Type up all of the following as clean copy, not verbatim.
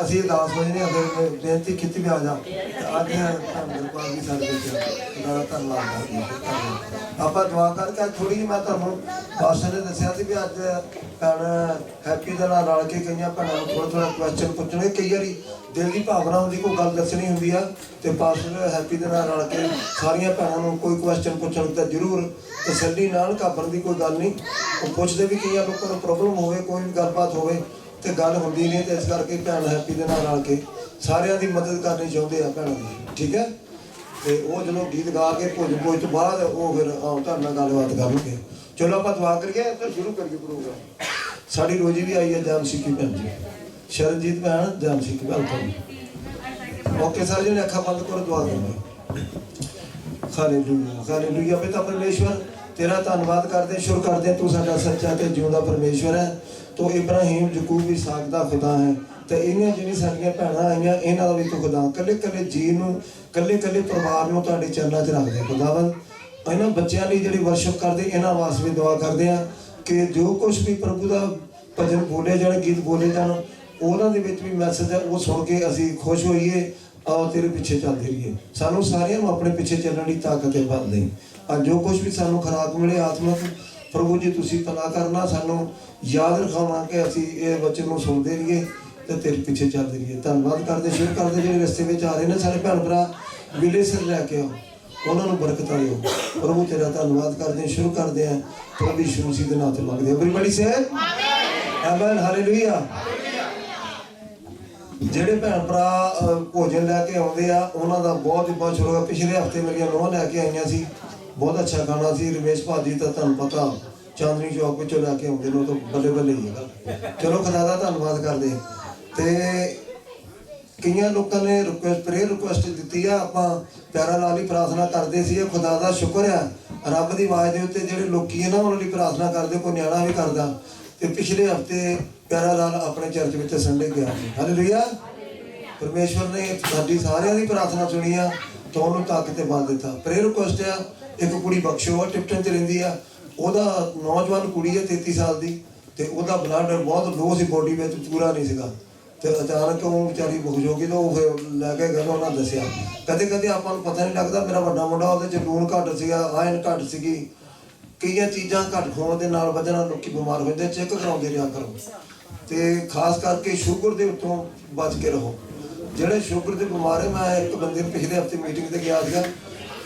ਅਸੀਂ ਉਦਾਸ ਹੋਏ ਨੇ ਅਗਰ ਬੇਨਤੀ ਕੀਤੀ ਵੀ ਆ ਜਾ ਅੱਜ ਧੰਨਵਾਦ ਵੀ ਸਾਡੇ ਵਿੱਚ ਧੰਨਵਾਦ ਆਪਾਂ ਦੁਆ ਕਰਕੇ ਥੋੜੀ ਜਿਹੀ ਮੈਂ ਤੁਹਾਨੂੰ ਪਾਸਟਰ ਨੇ ਦੱਸਿਆ ਸੀ ਵੀ ਅੱਜ ਭੈਣ ਹੈਪੀ ਦੇ ਨਾਲ ਰਲ ਕੇ ਕਈਆਂ ਭੈਣਾਂ ਨੂੰ ਥੋੜਾ ਕੁਐਸਚਨ ਪੁੱਛਣੇ ਕਈ ਵਾਰੀ ਦਿਲ ਦੀ ਭਾਵਨਾ ਹੁੰਦੀ ਕੋਈ ਗੱਲ ਦੱਸਣੀ ਹੁੰਦੀ ਆ ਤੇ ਪਾਸਟਰ ਹੈਪੀ ਦੇ ਨਾਲ ਰਲ ਕੇ ਸਾਰੀਆਂ ਭੈਣਾਂ ਨੂੰ ਕੋਈ ਕੁਐਸਚਨ ਪੁੱਛਣ ਤਾਂ ਜ਼ਰੂਰ ਤਸੱਲੀ ਨਾਲ ਘਾਬਰਨ ਦੀ ਕੋਈ ਗੱਲ ਨਹੀਂ ਉਹ ਪੁੱਛਦੇ ਵੀ ਕਈਆਂ ਲੋਕਾਂ ਨੂੰ ਪ੍ਰੋਬਲਮ ਹੋਵੇ ਕੋਈ ਵੀ ਗੱਲਬਾਤ ਹੋਵੇ ਤੇ ਗੱਲ ਹੁੰਦੀ ਨਹੀਂ ਤੇ ਇਸ ਕਰਕੇ ਭੈਣ ਹੈਪੀ ਦੇ ਨਾਲ ਰਲ ਕੇ ਸਾਰਿਆਂ ਦੀ ਮਦਦ ਕਰਨੀ ਚਾਹੁੰਦੇ ਆ ਭੈਣਾਂ ਦੀ ਠੀਕ ਹੈ ਤੇ ਉਹ ਜਦੋਂ ਗੀਤ ਗਾ ਕੇ ਭੋਜ ਤੋਂ ਬਾਅਦ ਉਹ ਫਿਰ ਤੁਹਾਡੇ ਨਾਲ ਗੱਲਬਾਤ ਕਰਨਗੇ ਚਲੋ ਆਪਾਂ ਦੁਆ ਕਰੀਏ ਤਾਂ ਸ਼ੁਰੂ ਕਰੀਏ ਪ੍ਰੋਗਰਾਮ ਸਾਡੀ ਰੋਜੀ ਵੀ ਆਈ ਹੈ ਜਾਮ ਸਿੱਕੀ ਭੈਣ ਜੀ ਸ਼ਰਨਜੀਤ ਭੈਣ ਜਾਮ ਸਿੱਕੀ ਵੈਲਕਮ ਓਕੇ ਸਾਰੇ ਜਣੇ ਅੱਖਾਂ ਬੰਦ ਕਰੋ ਦੁਆ ਕਰਾਂਗੇ ਹਾਲੇਲੂਇਆ ਹਾਲੇਲੂਇਆ ਪਿਤਾ ਪਰਮੇਸ਼ਵਰ तेरा धन्यवाद करते शुरू करते तू साडा सच्चा ते जिउंदा परमेश्वर है तो इब्राहिम यकूब इसहाक दा खुदा है तो इन्हां जिहड़ियां साडीआं भैणां आईआं इन्हां दा भी तू खुदा कल्ले कल्ले जी नूं कल्ले कल्ले परिवार नूं तुहाडे चरनां 'च रखदे खुदावंद इन्हां बच्चिआं लई जिहड़ी वर्शिप करदे इन्हां वास्ते भी दुआ करदे आ कि जो कुछ भी प्रभु दा भजन बोले जाण गीत बोले जाण उन्हां दे विच भी मैसेज है वो सुण के असीं खुश होईए आओ तेरे पिछे चलते रहिए सानू सारिਆਂ ਨੂੰ अपने पिछे ਚੱਲਣ ਦੀ ਤਾਕਤ ਦੇ ਬਲ ਦੇ ਅੱਜ ਜੋ ਕੁਝ ਵੀ ਸਾਨੂੰ ਖੁਰਾਕ ਮਿਲੇ ਆਤਮਿਕ ਪ੍ਰਭੂ ਜੀ ਤੁਸੀਂ ਭਲਾ ਕਰਨਾ ਸਾਨੂੰ ਯਾਦ ਰਖਾਉਣਾ ਕਿ ਅਸੀਂ ਇਹ ਵਚਨ ਨੂੰ ਸੁਣਦੇ ਰਹੀਏ ਤੇ ਤੇਰੇ ਪਿੱਛੇ ਚੱਲਦੇ ਰਹੀਏ ਧੰਨਵਾਦ ਕਰਦੇ ਸ਼ੁਰੂ ਕਰਦੇ ਜਿਹੜੇ ਰਸਤੇ ਵਿੱਚ ਆ ਰਹੇ ਨੇ ਸਾਰੇ ਭੈਣ ਭਰਾ ਮਿਲੇ ਸਿਰ ਲੈ ਕੇ ਆਓ ਉਹਨਾਂ ਨੂੰ ਬਰਕਤਾਂ ਦਿਓ ਪ੍ਰਭੂ ਤੇਰਾ ਧੰਨਵਾਦ ਕਰਦੇ ਸ਼ੁਰੂ ਕਰਦੇ ਆ ਪ੍ਰਭੂ ਯਿਸੂ ਮਸੀਹ ਦੇ ਨਾਮ ਤੇ ਮੰਗਦੇ ਐਵਰੀਬਾਡੀ ਸੇ ਆਮੇਨ ਹਾਲੇਲੂਇਆ ਜਿਹੜੇ ਭੈਣ ਭਰਾ ਭੋਜਨ ਲੈ ਕੇ ਆਉਂਦੇ ਆ ਉਹਨਾਂ ਦਾ ਬਹੁਤ ਬਹੁਤ ਸ਼ੁਕਰ ਪਿਛਲੇ ਹਫਤੇ ਮੇਰੀਆਂ ਨੌਂ ਲੈ ਕੇ ਆਈਆਂ ਸੀ ਬਹੁਤ ਅੱਛਾ ਖਾਣਾ ਸੀ ਰਮੇਸ਼ ਭਾਜੀ ਤਾਂ ਤੁਹਾਨੂੰ ਪਤਾ ਚਾਂਦਨੀ ਚੌਕ ਵਿੱਚੋਂ ਲੈ ਕੇ ਆਉਂਦੇ ਨੇ ਤਾਂ ਬੱਲੇ ਬੱਲੇ ਹੀ ਹੈ ਚਲੋ ਖੁਦਾ ਦਾ ਧੰਨਵਾਦ ਕਰਦੇ ਤੇ ਕਈਆਂ ਲੋਕਾਂ ਨੇ ਰਿਕੁਐਸਟ ਦਿੱਤੀ ਆ ਆਪਾਂ ਪਿਆਰਾ ਲਾਲ ਹੀ ਪ੍ਰਾਰਥਨਾ ਕਰਦੇ ਸੀ ਖੁਦਾ ਦਾ ਸ਼ੁਕਰ ਆ ਰੱਬ ਦੀ ਆਵਾਜ਼ ਦੇ ਉੱਤੇ ਜਿਹੜੇ ਲੋਕੀ ਹੈ ਨਾ ਉਹਨਾਂ ਲਈ ਪ੍ਰਾਰਥਨਾ ਕਰਦੇ ਕੋਈ ਨਿਆਣਾ ਵੀ ਕਰਦਾ ਤੇ ਪਿਛਲੇ ਹਫਤੇ ਪਿਆਰਾ ਲਾਲ ਆਪਣੇ ਚਰਚ ਵਿੱਚ ਸੰਡੇ ਗਿਆ ਸੀ ਹਾਲੇਲੂਇਆ ਪਰਮੇਸ਼ਵਰ ਨੇ ਸਾਡੀ ਸਾਰਿਆਂ ਦੀ ਪ੍ਰਾਰਥਨਾ ਸੁਣੀ ਆ ਤਾਂ ਉਹਨੂੰ ਤਾਕਤ ਤੇ ਬਲ ਦਿੱਤਾ ਪ੍ਰੇਅਰ ਰਿਕੁਐਸਟ ਆ ਇੱਕ ਕੁੜੀ ਬਖਸ਼ੋ ਟਿਪਟਨ 'ਚ ਰਹਿੰਦੀ ਆ ਉਹਦਾ ਨੌਜਵਾਨ ਕੁੜੀ ਹੈ 33 ਸਾਲ ਦੀ ਤੇ ਉਹਦਾ ਬਲੱਡ ਬਹੁਤ ਲੋ ਸੀ ਬੋਡੀ ਵਿੱਚ ਪੂਰਾ ਨਹੀਂ ਸੀਗਾ ਤੇ ਅਚਾਨਕ ਉਹ ਵਿਚਾਰੀ ਬੁਖ ਜੋਗੀ ਤਾਂ ਉਹ ਫਿਰ ਲੈ ਕੇ ਗਏ ਉਹਨਾਂ ਦੱਸਿਆ ਕਦੇ ਕਦੇ ਆਪਾਂ ਨੂੰ ਪਤਾ ਨਹੀਂ ਲੱਗਦਾ ਮੇਰਾ ਵੱਡਾ ਮੁੰਡਾ ਉਹਦੇ 'ਚ ਲੂਣ ਘੱਟ ਸੀਗਾ ਆਇਰਨ ਘੱਟ ਸੀਗੀ ਕਈਆਂ ਚੀਜ਼ਾਂ ਘੱਟ ਹੋਣ ਦੇ ਨਾਲ ਵਜ੍ਹਾ ਨਾਲ ਲੋਕੀ ਬਿਮਾਰ ਹੋ ਜਾਂਦੇ ਚੈੱਕ ਕਰਾਉਂਦੇ ਰਿਹਾ ਕਰੋ ਤੇ ਖਾਸ ਕਰਕੇ ਸ਼ੂਗਰ ਦੇ ਉੱਤੋਂ ਬਚ ਕੇ ਰਹੋ ਜਿਹੜੇ ਸ਼ੂਗਰ ਦੇ ਬਿਮਾਰ ਹੈ ਮੈਂ ਇੱਕ ਬੰਦੇ ਨੂੰ ਪਿਛਲੇ ਹਫਤੇ ਮੀਟਿੰਗ ਤੇ ਗਿਆ ਸੀਗਾ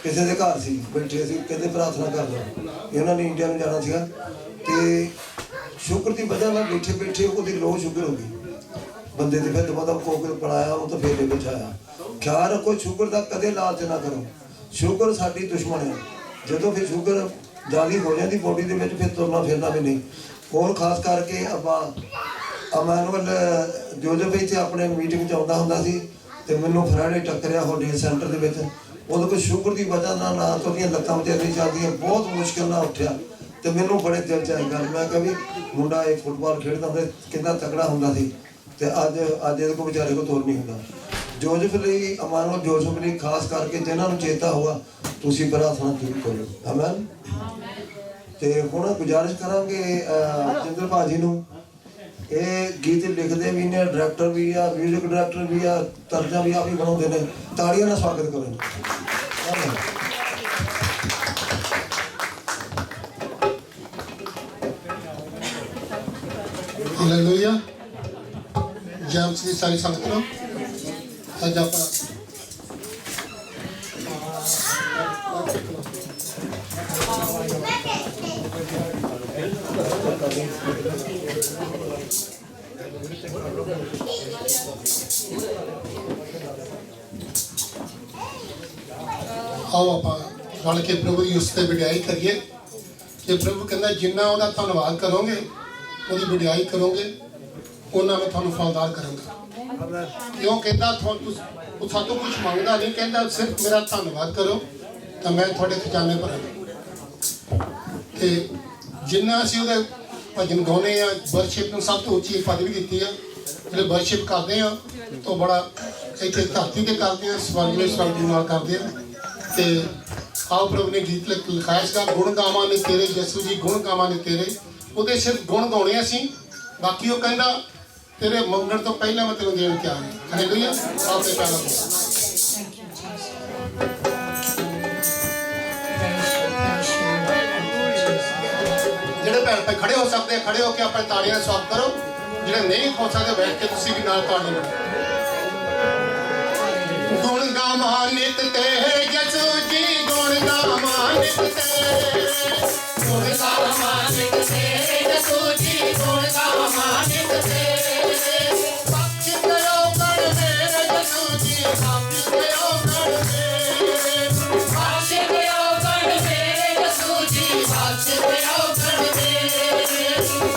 ਕਿਸੇ ਦੇ ਘਰ ਸੀ ਬੈਠੇ ਸੀ ਕਹਿੰਦੇ ਪ੍ਰਾਰਥਨਾ ਕਰ ਲਓ ਇਹਨਾਂ ਨੇ ਇੰਡੀਆ ਨੂੰ ਜਾਣਾ ਸੀਗਾ ਤੇ ਸ਼ੂਗਰ ਦੀ ਵਜ੍ਹਾ ਨਾਲ ਬੈਠੇ ਬੈਠੇ ਉਹਦੀ ਲੋ ਸ਼ੂਗਰ ਹੋ ਗਈ ਬੰਦੇ ਦੇ ਫਿਰ ਦੁਬਾਰਾ ਕੋਕਰ ਪੜਾਇਆ ਉਹ ਤਾਂ ਫੇਰ ਦੇ ਵਿੱਚ ਆਇਆ ਖਿਆਲ ਰੱਖੋ ਸ਼ੂਗਰ ਦਾ ਕਦੇ ਲਾਲਚ ਨਾ ਕਰੋ ਸ਼ੂਗਰ ਸਾਡੀ ਦੁਸ਼ਮਣ ਹੈ ਜਦੋਂ ਫਿਰ ਸ਼ੂਗਰ ਜ਼ਿਆਦਾ ਹੋ ਜਾਂਦੀ ਬੋਡੀ ਦੇ ਵਿੱਚ ਫਿਰ ਤੁਰਨਾ ਫਿਰਨਾ ਵੀ ਨਹੀਂ ਹੋਰ ਖਾਸ ਕਰਕੇ ਆਪਾਂ ਅਮੈਨੂਅਲ ਜੋਜ਼ਫ ਇੱਥੇ ਆਪਣੇ ਮੀਟਿੰਗ 'ਚ ਆਉਂਦਾ ਹੁੰਦਾ ਸੀ ਤੇ ਮੈਨੂੰ ਫਰਾਈਡੇ ਟੱਕਰਿਆ ਹੋਟਲ ਸੈਂਟਰ ਦੇ ਵਿੱਚ ਉਹਦੇ ਕੋਲ ਸ਼ੂਗਰ ਦੀ ਵਜ੍ਹਾ ਨਾਲ ਨਾ ਤਾਂ ਉਹਦੀਆਂ ਲੱਤਾਂ ਵਿੱਚ ਨਹੀਂ ਚੱਲਦੀਆਂ ਬਹੁਤ ਮੁਸ਼ਕਿਲ ਨਾਲ ਉੱਠਿਆ ਤੇ ਮੈਨੂੰ ਬੜੇ ਦਿਲ 'ਚ ਆਈ ਗੱਲ ਮੈਂ ਕਿਹਾ ਵੀ ਮੁੰਡਾ ਇਹ ਫੁੱਟਬਾਲ ਖੇਡਦਾ ਹੁੰਦਾ ਕਿੰਨਾ ਤਕੜਾ ਹੁੰਦਾ ਸੀ ਤੇ ਅੱਜ ਇਹਦੇ ਕੋਲ ਵਿਚਾਰੇ ਕੋਲ ਤੁਰ ਨਹੀਂ ਹੁੰਦਾ ਜੋਜ਼ਫ ਲਈ ਅਮਾਨੁਅਲ ਜੋਜ਼ਫ ਲਈ ਖਾਸ ਕਰਕੇ ਜਿਹਨਾਂ ਨੂੰ ਚੇਤਾ ਹੋਆ ਤੁਸੀਂ ਪ੍ਰਾਰਥਨਾ ਜ਼ਰੂਰ ਕਰੋ ਆਮੇਨ ਤੇ ਹੁਣ ਗੁਜ਼ਾਰਿਸ਼ ਕਰਾਂਗੇ ਜਿੰਦਰ ਭਾਜੀ ਨੂੰ ਇਹ ਗੀਤ ਲਿਖਦੇ ਵੀ ਨੇ ਡਾਇਰੈਕਟਰ ਵੀ ਆ ਮਿਊਜ਼ਿਕ ਡਾਇਰੈਕਟਰ ਵੀ ਆ ਤਰਜਾ ਵੀ ਆਪ ਹੀ ਬਣਾਉਂਦੇ ਨੇ ਤਾੜੀਆਂ ਨਾਲ ਸਵਾਗਤ ਕਰੋ ਹਾਲੇਲੂਇਆ ਜੈਮਸ ਦੀ ਸਾਰੀ ਸੰਗਤ ਨੂੰ ਅੱਜ ਆਪਾਂ आओ आप रल के प्रभु की उससे वडियाई करिए कि प्रभु कहना जिन्ना ਉਹਦਾ ਧੰਨਵਾਦ ਕਰੋਗੇ ਉਹਦੀ ਵਡਿਆਈ ਕਰੋਗੇ ਉਹਨਾਂ ਮੈਂ ਤੁਹਾਨੂੰ ਫਲਦਾਰ ਕਰਾਂਗਾ ਕਿਉਂ ਕਹਿੰਦਾ ਤੁਹਾਨੂੰ ਸਾਤੋਂ ਕੁਝ ਮੰਗਦਾ ਨਹੀਂ ਕਹਿੰਦਾ ਸਿਰਫ ਮੇਰਾ ਧੰਨਵਾਦ ਕਰੋ ਤਾਂ ਮੈਂ ਤੁਹਾਡੇ ਖਜ਼ਾਨੇ ਭਰਾਂਗਾ ਤੇ ਜਿੰਨਾ ਅਸੀਂ ਉਹਦੇ ਭਜਨ ਗਾਉਣੇ ਆ ਵਰਸ਼ਿਪ ਨੂੰ ਸਭ ਤੋਂ ਉੱਚੀ ਪਦਵੀ ਦਿੱਤੀ ਆ ਜਿਹੜੇ ਵਰਸ਼ਿਪ ਕਰਦੇ ਆ ਤਾਂ ਬੜਾ ਇੱਥੇ ਧਰਤੀ ਤੇ ਕਰਦੇ ਆ ਸਵਰਗ ਵਿੱਚ ਸਵਰਗ ਦੀ ਨਾਲ ਕਰਦੇ ਆ ਤੇ ਆਓ ਪ੍ਰਭੂ ਨੇ ਗੀਤ ਲਿਖਾਇਆ ਸੀਗਾ ਗੁਣ ਗਾਵਾਂ ਨੇ ਤੇਰੇ ਯਿਸੂ ਜੀ ਗੁਣ ਗਾਵਾਂ ਨੇ ਤੇਰੇ ਉਹਦੇ ਸਿਰਫ ਗੁਣ ਗਾਉਣੇ ਅਸੀਂ ਬਾਕੀ ਉਹ ਕਹਿੰਦਾ तेरे मंगण तो पहले मैं तेन देन क्या है। हालेलुया। आपने पहला ਜਿਹੜੇ ਭੈਣ ਭਾਈ ਖੜੇ ਹੋ ਸਕਦੇ ਖੜੇ ਹੋ ਕੇ ਆਪਣੇ ਤਾੜੀਆਂ ਨਾਲ ਸਵਾਗਤ ਕਰੋ। ਜਿਹੜੇ ਨਹੀਂ ਹੋ ਸਕਦੇ ਬੈਠ ਕੇ ਤੁਸੀਂ ਵੀ ਨਾਲ ਤਾੜੀ ਮਾਰੋ। ਗੁਣ ਗਾਵਾਨਿਤ ਤੇ ਯਿਸੂ ਜੀ ਗੁਣ ਗਾਵਾਨਿਤ ਤੇ ਗੁਣ ਗਾਵਾਨਿਤ ਤੇ ਯਿਸੂ ਜੀ ਗੁਣ ਗਾਵਾਨਿਤ ਤੇ ਬਖਸ਼ ਦਿਓ ਗਣ ਮੇਰੇ ਯਿਸੂ ਜੀ ਬਖਸ਼ ਦਿਓ ਗਣ ਮੇਰੇ ਬਖਸ਼ ਦਿਓ ਗਣ ਮੇਰੇ ਯਿਸੂ ਜੀ ਬਖਸ਼ ਦਿਓ ਗਣ ਮੇਰੇ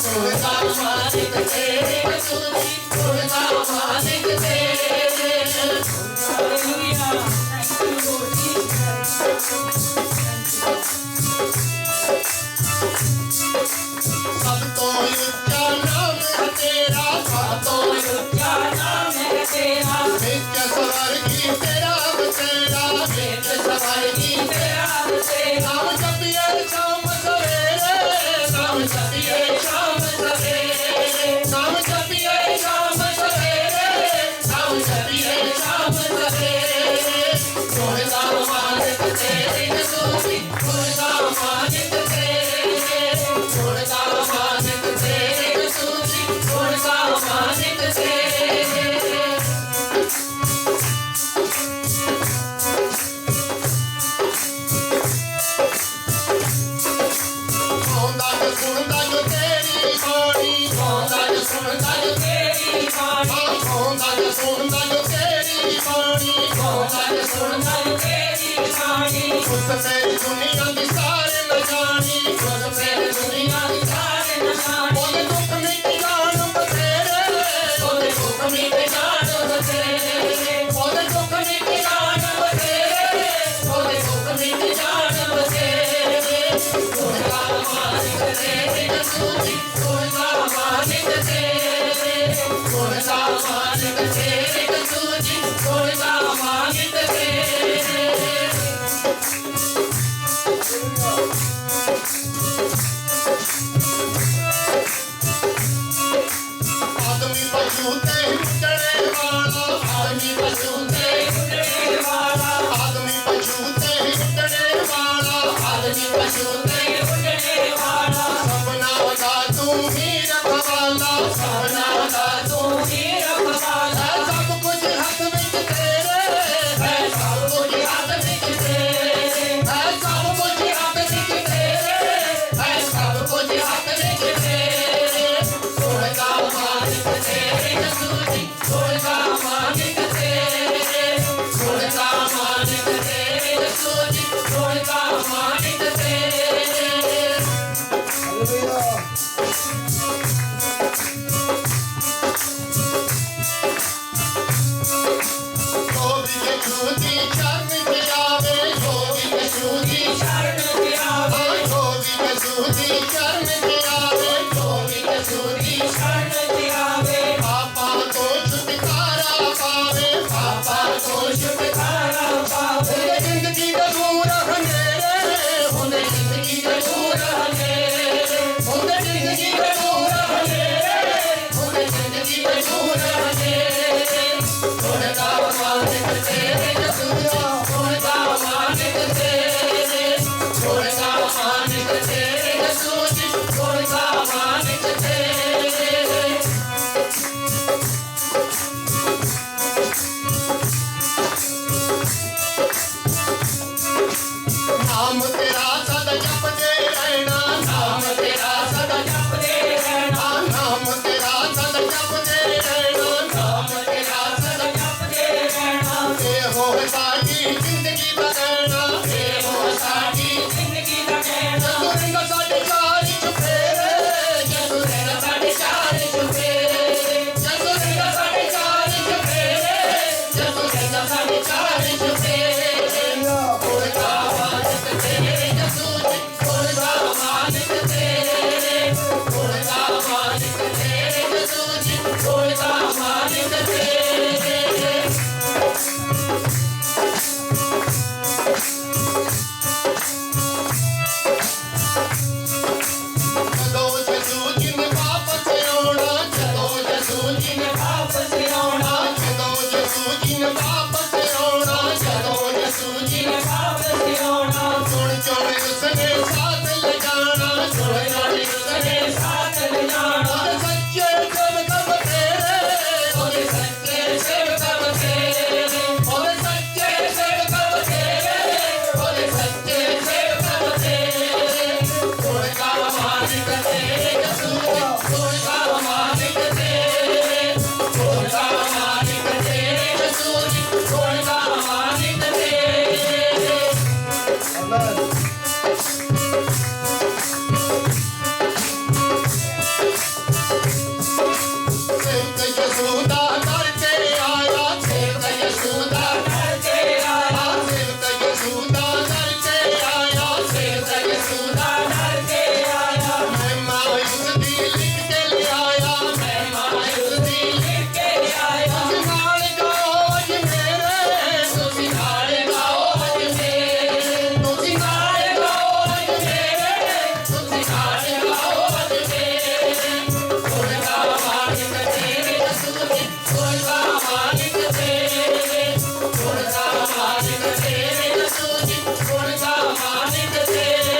ਗੁਣ ਗਾਵਾਨਿਤ ਤੇ ਯਿਸੂ ਜੀ ਗੁਣ ਗਾਵਾਨਿਤ ਤੇ सब तो ऊंचा नाम है तेरा सब तो ऊंचा नाम है तेरा नित्य स्वर्गी तेरा बसेरा नित्य स्वर्गी तेरा बसेरा नाम जपिए शाम सवेरे नाम जपिए शाम सवेरे नाम जपिए शाम सवेरे नाम जपिए शाम सवेरे गुण गावानित तेरे यीशु जी गुण गावानित तेरे गुण गावानित तेरे यीशु जी गुण गावानित तेरे सुनदा जो तेरी बाणी सुनदा जो तेरी बाणी सुनदा जो तेरी बाणी सुनदा जो तेरी बाणी उस मेरी दुनिया दी सारे न जानी उस मेरी दुनिया दी सारे न जानी ओदे दुख मिट जान बतेरे ओदे दुख मिट जान बतेरे ओदे दुख मिट जान बतेरे ओदे दुख मिट जान बतेरे गुण गावानित तेरे यीशु जी गुण गावानित तेरे गुण गावानित तेरे यीशु जी गुण गावानित तेरे आदमी पशु ते लुटने वाला आदमी पशु ते लुटने वाला आदमी पशु ते लुटने वाला आदमी पशु ते लुटने वाला सपना का तू ही रखवाला सपना का तू ही रखवाला सब कुछ हाथ में तेरे है सब कुछ हाथ में तेरे है सब कुछ हाथ में तेरे है सब कुछ हाथ में तेरे गुण गावानित तेरे यीशु जी गुण गावानित तेरे गुण गावानित तेरे यीशु जी गुण गावानित तेरे हालेलुया। गोभी के छूती शरण के आवे गोभी के छूती शरण के आवे गोभी के छूती शरण के आवे गोभी के छूती शरण के आवे पापा को छुटकारा पावे पापा को छुटकारा पावे जिंदगी का दूर अंधेरे होने जिंदगी का दूर अंधेरे होने जिंदगी का दूर अंधेरे होने जिंदगी का दूर अंधेरे गुण गावानित तेरे यीशु जी गुण गावानित तेरे गुण गावानित तेरे यीशु जी गुण गावानित तेरे नाम तेरा सदा जपते रहना नाम तेरा सदा जपते रहना नाम तेरा सदा जपते रहना नाम ने वापस आना, जदों यसू जी ने वापस आना, जदों यसू जी ने वापस आना, चुन चुन उसने साथ ले जाना, चुन चुन उसने साथ ले जाना, और सच्चे सेवक बतेरे, और सच्चे सेवक बतेरे, और सच्चे सेवक बतेरे, और सच्चे सेवक बतेरे, उनका मालिक तेरे यसू, उनका मालिक तेरे, उनका मालिक तेरे यसू, उनका मालिक तेरे। आमेन। सेवक यसूदा करके आया, सेवक यशोदा करके आया, सेवक यसूदा करके आया, सेवक यशोदा करके आया, मैं मायूस दी लिख के ले आया, मैं मायूस दी लिख के आया, नाल गाओ अज मेरे, तुसी नाल गाओ अज मेरे, तुसी नाल गाओ अज मेरे, तुसी नाल गाओ अज मेरे, उनका मालिक तेरे यसू, उनका मालिक तेरे, उनका मालिक तेरे यसू, उनका मालिक तेरे।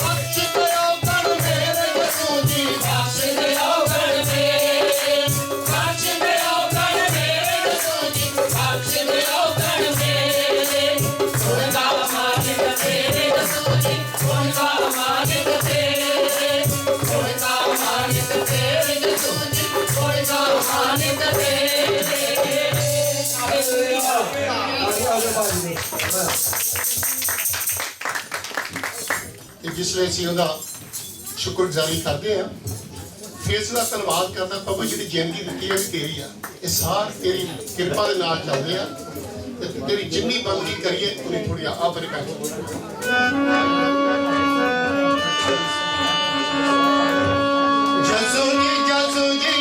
बख्श दयो कर मेरे यसू जी, बख्श दयो कर मेरे, बख्श दयो कर मेरे यसू जी, बख्श दयो कर मेरे, उनका मालिक तेरे यसू जी, उनका मालिक तेरे, उनका मालिक तेरे यसू जी, उनका मालिक तेरे। हालेलुया। आगे बाजी आमेन। ਤੇ ਜਿਸ ਵੇਲੇ ਅਸੀਂ ਉਹਦਾ ਸ਼ੁਕਰਗੁਜ਼ਾਰੀ ਕਰਦੇ ਆ ਫਿਰ ਇਸ ਦਾ ਧੰਨਵਾਦ ਕਰਦਾ ਪ੍ਰਭੂ ਜਿਹੜੀ ਜ਼ਿੰਦਗੀ ਦਿੱਤੀ ਹੈ ਵੀ ਤੇਰੀ ਆ ਇਹ ਸਾਰ ਤੇਰੀ ਕਿਰਪਾ ਦੇ ਨਾਲ ਚੱਲਦੇ ਆ ਤੇ ਤੇਰੀ ਜਿੰਨੀ ਬੰਦਗੀ ਕਰੀਏ ਉਹਦੀ ਥੋੜੀ ਆਬਰ ਕਰ ਯਸੂ ਜੀ ਯਸੂ ਜੀ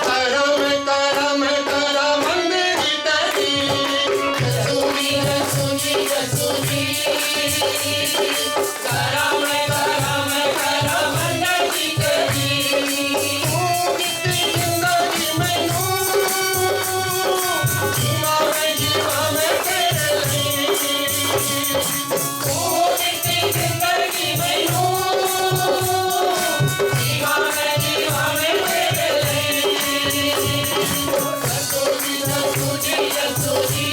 ਕਰਮ ਕਰਮ ਕਰਮ ਮੇਰੀ ਤੇਰੀ यसू जी, यसू जी, यसू जी, करम करम करम नदी तेरी, जिंदगी मैनू जीवा में तेरे लिए तू नित्य जिंदगी मैनू जीवा में तेरे लिए। यसू जी, यसू जी, यसू जी,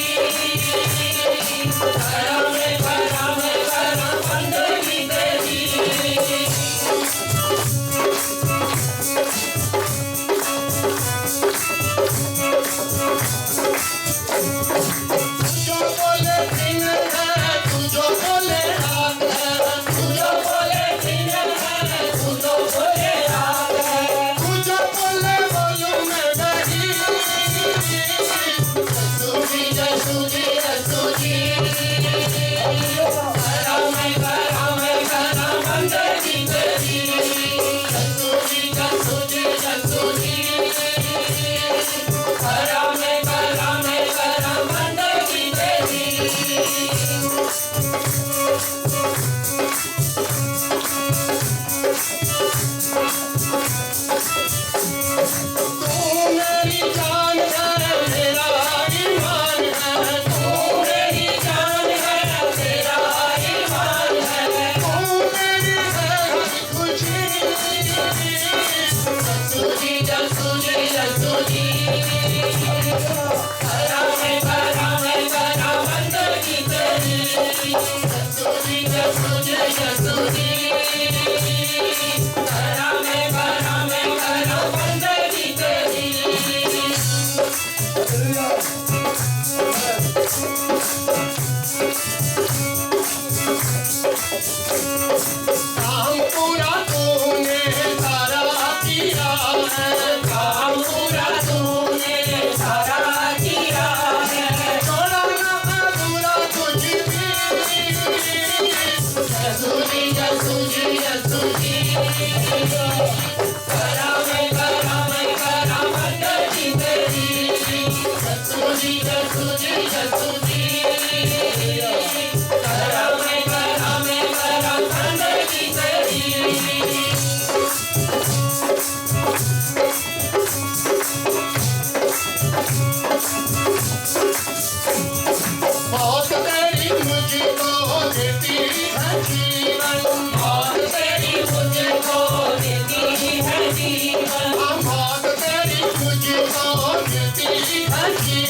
करम करम करम नदी तेरी। जो बोले दिन है तू जो बोले रात है तू जो बोले दिन है, तू जो बोले रात है, तू जो बोले बोलूं मैं नहीं यसू जी, यसू जी, यसू जी, करम करम करम नदी तेरी। यसू जी, यसू जी, यसू जी, करम करम करम नदी तेरी। तू मेरी जान है मेरा ईमान है तू मेरी जान है, तेरा ईमान है, तू मेरी है हर खुशी यसू जी, यसू जी, यसू जी, करम करम करम नदी तेरी। यसू जी, यसू जी, यसू जी, करम करम करम नदी तेरी। काम पूरा तूने सारा किया है काम पूरा तूने सारा किया है, छोड़ा ना अधूरा कुछ भी यसू जी, यसू जी, यसू जी, करम करम करम नदी तेरी। यसू जी, यसू जी, यसू जी, करम करम करम नदी तेरी।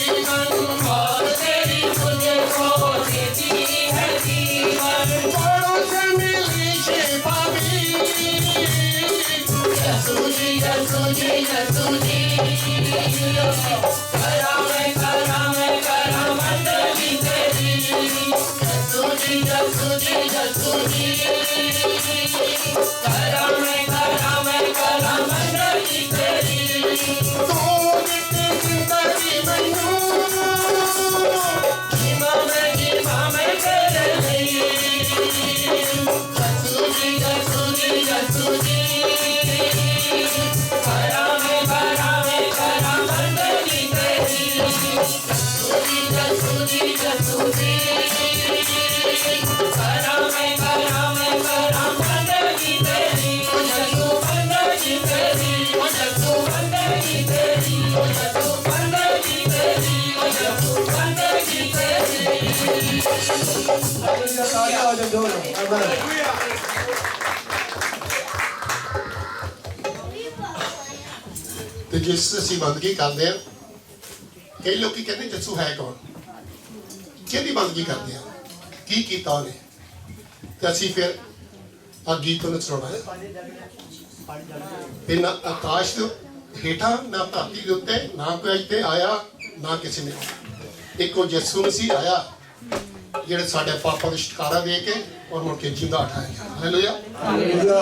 जीवन और तेरी मुझको देती है जीवन बड़ों से मिली शिफा भी यसु जी यसु जी यसु जी करा मंडली तेरी यसु जी यसु जी यसु जी करा मंडली तेरी तू जितनी जिंदगी मैनू जीवा में तेरे लिए यसु जी यसु जी यसु जी करा मंडली तेरी यसु जी यसु जी यसु जी करा मंडली तेरी यसु मंडली तेरी यसु मंडली तेरी यसु मंडली तेरी यसु मंडली तेरी ਤੇ ਜਿਸ ਅਸੀਂ ਬੰਦਗੀ ਕਰਦੇ ਆ ਕਈ ਲੋਕੀ ਕਹਿੰਦੇ ਜੱਸੂ ਹੈ ਕੌਣ ਕਿਹਦੀ ਬੰਦਗੀ ਕਰਦੇ ਆ ਕੀ ਕੀਤਾ ਉਹਨੇ ਤੇ ਅਸੀਂ ਫਿਰ ਆ ਗੀਤ ਨੂੰ ਸੁਣਾਉਣਾ ਹੈ ਤੇ ਨਾ ਆਕਾਸ਼ ਦੇ ਹੇਠਾਂ ਨਾ ਧਰਤੀ ਦੇ ਉੱਤੇ ਨਾ ਕੋਈ ਇੱਥੇ ਆਇਆ ਨਾ ਕਿਸੇ ਨੇ ਇੱਕੋ ਜੱਸੂ ਮਸੀਹ ਆਇਆ ਜਿਹੜੇ ਸਾਡੇ ਪਾਪਾਂ ਦੇ ਛੁਟਕਾਰਾ ਦੇ ਕੇ ਔਰ ਮੁੜ ਕੇ ਜਿੰਦਾ ਉਠਾਇਆ ਹਾਲੇਲੂਇਆ ਹਾਲੇਲੂਇਆ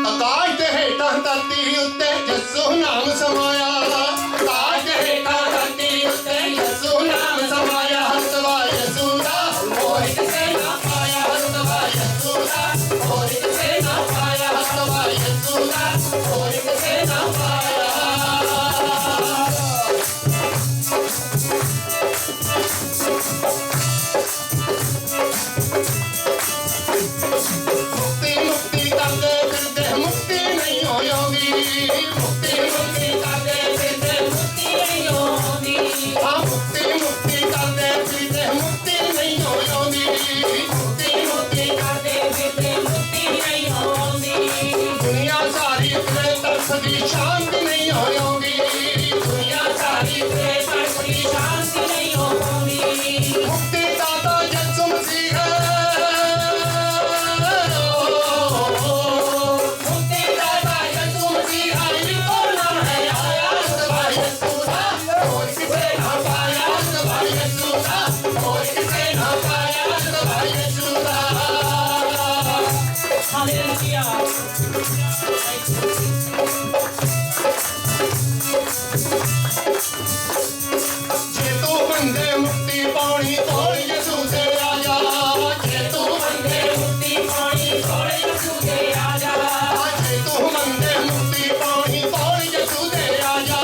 ਆਕਾਸ਼ ਦੇ ਹੇਠਾਂ ਧਰਤੀ ਉੱਤੇ ਯਿਸੂ ਨਾਮ ਸਮਾਇਆ ਆਕਾਸ਼ ਦੇ ਹੇਠਾਂ ਧਰਤੀ ਉੱਤੇ ਯਿਸੂ ਨਾਮ ਸਮਾਇਆ ਹਸਵਾ ਯਿਸੂ ਦਾ और किसे ना पाया हसवा यसु दा और किसे ना पाया हसवा यसु दा और किसे ना पाया ਮੁਕਤੀ ਮੁਕਤੀ ਕਰਦੇ ਫਿਰਦੇ ਮੁਕਤੀ ਨਹੀਂ ਹੋਇਓਗੀ ਮੁਕਤੀ मुक्ति करते फिरते मुक्ति नहीं होती ਆ ਮੁਕਤੀ ਮੁਕਤੀ ਕਰਦੇ ਫਿਰਦੇ ਮੁਕਤੀ ਨਹੀਂ ਹੋਇਓਗੀ मुक्ति करते फिरते मुक्ति नहीं होती ਦੁਨੀਆ ਸਾਰੀ ਤੇ ਤਰਸਦੀ ਸ਼ਾਂਤੀ ਨਹੀਂ ਹੋਇਓਗੀ दुनिया सारी पे की शांति नहीं होती मुक्ति दाता यीशु मसीह मुक्ति दाता यसु मसीह ही तो नाम है आया हसवा यसु दा और किसे ना पाया हसवा यसु दा और किसे ना पाया हसवा यसु दा हालेलुया जे तू बंदे मुक्ति पानी तोड़ यीशु से आजा जे तू बंदे मुक्ति पानी थोड़े यसु दे आजा जे तू बंदे मुक्ति पानी तोड़ यीशु से आजा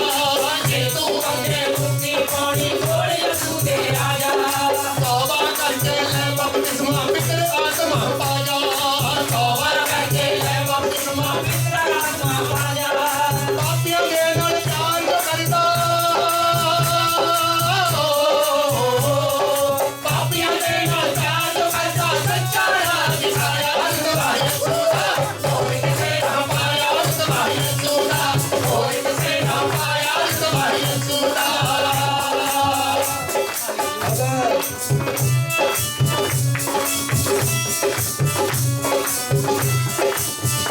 ये तू बंदे मुक्ति पानी थोड़े यसु दे आजा तौबा करके ले बपतिस्मा पितर आत्मा पाया तौबा और करके ले बपतिस्मा पितर आत्मा पाया पापियों के नाल प्यार जो करदा पापियां दे नाल प्यार जो करदा सच्चा राह दिखाया हसवा यसु दा और किसे ना पाया हसवा यसु दा और किसे ना पाया हसवा यसु दा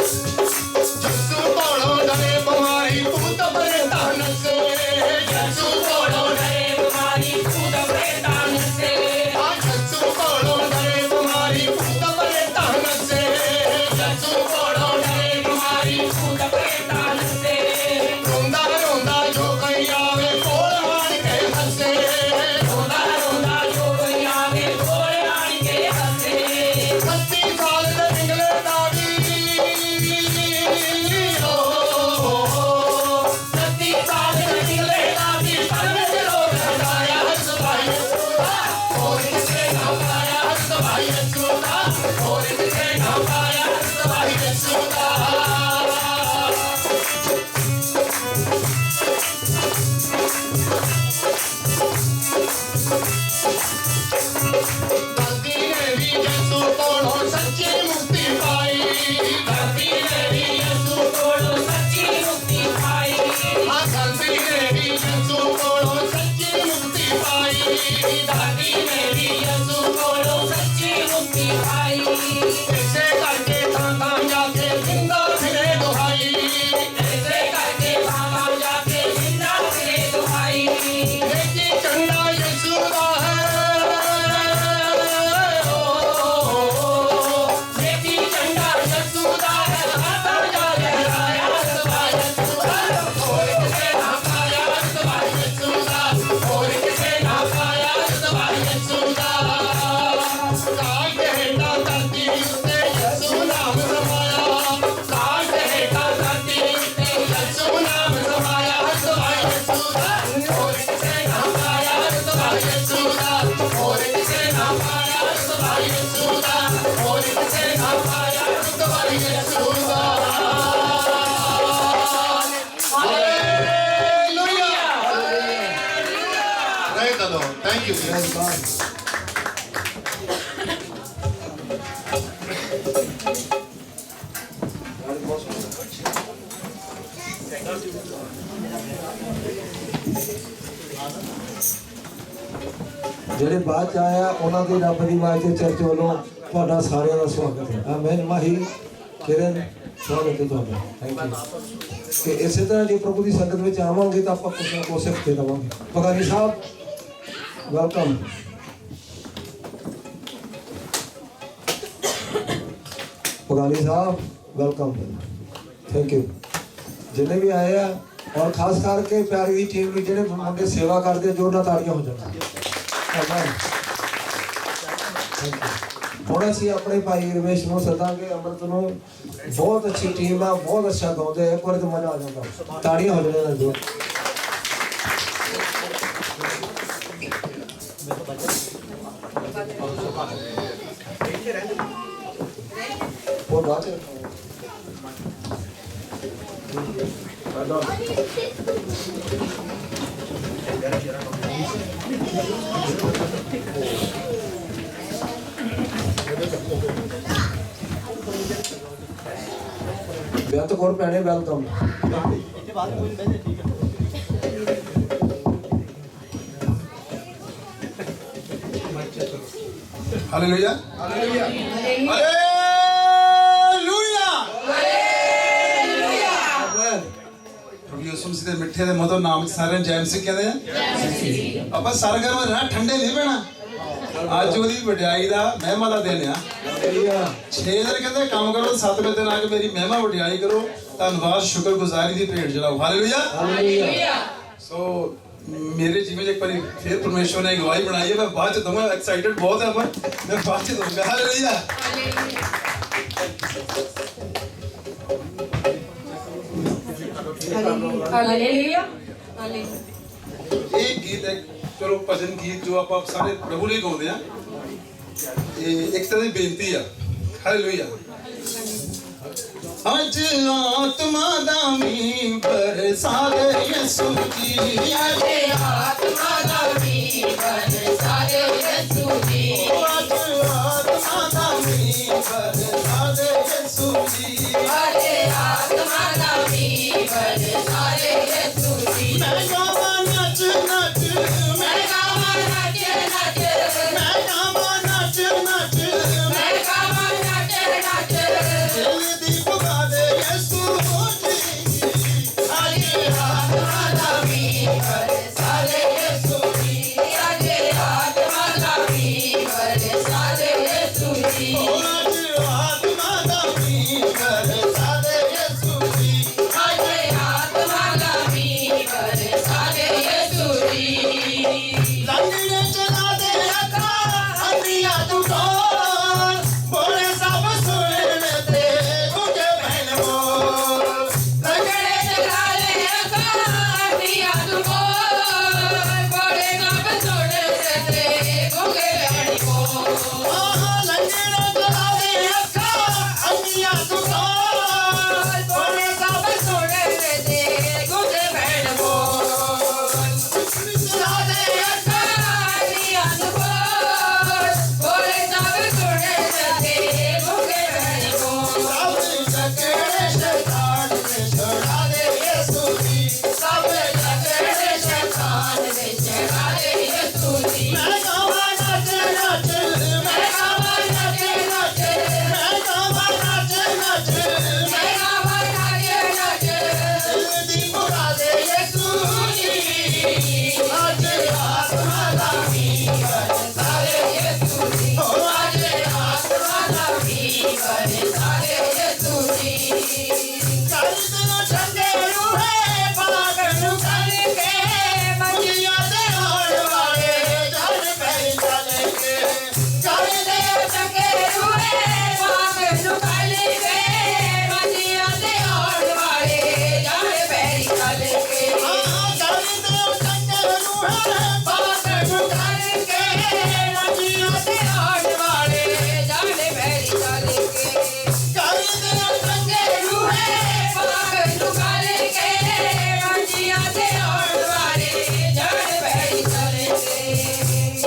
यीशु तोड़ो डरे बीमारी भूत प्रेतान से यसु तोड़ो डरे बीमारी भूत प्रेतान से यीशु तोड़ो डरे बीमारी भूत प्रेतान से यसु तोड़ो डरे बीमारी भूत प्रेतान से रोंदा रोंदा जो कहीं आवे कोल आन के हंसे रोंदा रोंदा जो कोई आवे कोल आन के हंसे 30 साल दे पिंगले दावी सत्ती साल निकले दादी पर में रोग हटाया हसवा यसु दा और किसे ना पाया हसवा यसु दा और किसे ना पाया हसवा यसु दा धरती ने भी यीशु तोड़ो सच्ची मुक्ति पाई धरती ने की भाई ऐसे करके थां जाके जिंदा फिरे दुहाई ऐसे करके थां जाके जिंदा फिरे दुहाई बेटी चंदा यीशु दा है बेटी चंदा यीशु दा है आता जा लहराया सवाय और किसे ना पाया सवाय यीशु दा और किसे ना पाया सवाय यीशु दा काश हेटा धरती उत्ते यीशु नाम समाया काश हेटा धरती उत्ते यीशु नाम समाया सवाय यीशु दा और किसे ना पाया सवाय यीशु दा और किसे ना पाया सवाय यीशु दा और किसे ना पाया सवाय यीशु दा hallelujah Praise the Lord. Thank you. Praise God. ਜਿਹੜੇ ਬਾਅਦ ਚ ਆਇਆ ਉਹਨਾਂ ਦੀ ਰੱਬ ਦੀ ਆਵਾਜ਼ ਦੇ ਚਰਚ ਵੱਲੋਂ ਤੁਹਾਡਾ ਸਾਰਿਆਂ ਦਾ ਸਵਾਗਤ ਹੈ ਆਮੀਨ ਮਾਹੀ ਕਿਰਨ ਸਵਾਗਤ ਹੈ ਤੁਹਾਡਾ ਥੈਂਕ ਯੂ ਕਿ ਇਸੇ ਤਰ੍ਹਾਂ ਜੇ ਪ੍ਰਭੂ ਦੀ ਸੰਗਤ ਵਿੱਚ ਆਵਾਂਗੇ ਤਾਂ ਆਪਾਂ ਕੁਝ ਨਾ ਕੁਝ ਸਿੱਖਦੇ ਰਵਾਂਗੇ ਪਗਾਨੀ ਸਾਹਿਬ welcome ਪਗਾਨੀ Sahib welcome thank you ਜਿੰਨੇ ਵੀ ਆਏ ਆ ਔਰ ਖਾਸ ਕਰਕੇ ਪਿਆਰੀ ਦੀ ਟੀਮ ਨੂੰ ਜਿਹੜੇ ਮੁੰਡੇ ਸੇਵਾ ਕਰਦੇ ਆ, ਜੋਰਦਾਰ ਤਾੜੀਆਂ ਹੋ ਜਾਣ ਹੁਣ ਅਸੀਂ ਆਪਣੇ ਭਾਈ ਰਮੇਸ਼ ਨੂੰ ਸੱਦਾਂਗੇ ਅੰਮ੍ਰਿਤ ਨੂੰ ਬਹੁਤ ਅੱਛੀ ਟੀਮ ਆ ਬਹੁਤ ਅੱਛਾ ਗਾਉਂਦੇ ਇੱਕ ਵਾਰ ਤਾਂ ਮਜ਼ਾ ਆ ਜਾਂਦਾ ਤਾੜੀਆਂ ਹੋ ਜਾਣ ਜੋ ਉਹ ਬਾਤ ਹੈ ਬੇਅੰਤ ਕੌਰ ਭੈਣੇ ਵੈਲਕਮ हालेलुया हालेलुया प्रभु यीशु मसीह दे मिठे दे मधुर नाम च सारे जय मसीह कहदे आ ਆਪਾਂ ਸਰਗਰਮ ਰਹਿਣਾ ਠੰਡੇ ਨਹੀਂ ਪੈਣਾ ਅੱਜ ਉਹਦੀ ਵਡਿਆਈ ਦਾ ਮਹਿਮਾ ਦਾ ਦਿਨ ਆ 6 ਦਿਨ ਕਹਿੰਦੇ ਕੰਮ ਕਰੋ 7 ਵਜੇ ਦਿਨ ਆ ਕੇ ਮੇਰੀ ਮਹਿਮਾ ਵਡਿਆਈ ਕਰੋ ਧੰਨਵਾਦ ਸ਼ੁਕਰਗੁਜ਼ਾਰੀ ਦੀ ਭੇਟ ਚੜਾਓ ਹਾਲੇਲੂਇਆ ਹਾਲੇਲੂਇਆ ਸੋ मेरे जीवन एक बार फिर परमेश्वर ने गवाही बनाई है मैं बाद में दूंगा एक्साइटेड बहुत है मैं बाद में दूंगा हालेलुया हालेलुया एक गीत है चलो भजन गीत जो आप सारे प्रभु ਲਈ ਗਾਉਂਦੇ ਆ ਇਹ ਇੱਕ ਤਰ੍ਹਾਂ ਦੀ ਬੇਨਤੀ ਆ ਹਾਲੇਲੂਇਆ ਅੱਜ ਆਤਮਾ ਦਾ ਮੀਂਹ ਬਰਸਾ ਦੇ ਯਿਸੂ ਜੀ आज आत्मा दा मींह बरसा दे यीशु जी ਅੱਜ ਆਤਮਾ ਦਾ ਮੀਂਹ ਬਰਸਾ ਦੇ ਯਿਸੂ ਜੀ आज आत्मा दा मींह बरसा दे यीशु जी ਮੈਂ ਗਾਵਾਂ ਨੱਚ ਨੱਚ मैं गावां नाच नाच ਮੈਂ ਗਾਵਾਂ ਨੱਚ ਨੱਚ मैं गावां नाच नाच ਦਿਲ ਦੀ ਪੁਗਾ ਦੇ ਯਿਸੂ ਜੀ आज आत्मा दा मींह बरसा दे यीशु जी आज आत्मा दा मींह बरसा दे यीशु जी ਅੱਜ ਆਤਮਾ ਦਾ ਮੀਂਹ ਬਰਸਾ भले सारे यीशु जी कर दियो चंगे रूहे पागल करके मंजिया दे होड़ वाले जान पैरी चलेंगे कर दियो चंगे रूहे पागल करके मंजिया दे होड़ वाले जान पैरी चलेंगे कर दियो चंगे रूहे पागल करके मंजिया दे होड़ वाले जान पैरी चलेंगे कर दियो चंगे रूहे पागल करके मंजिया दे होड़ वाले जान पैरी चलेंगे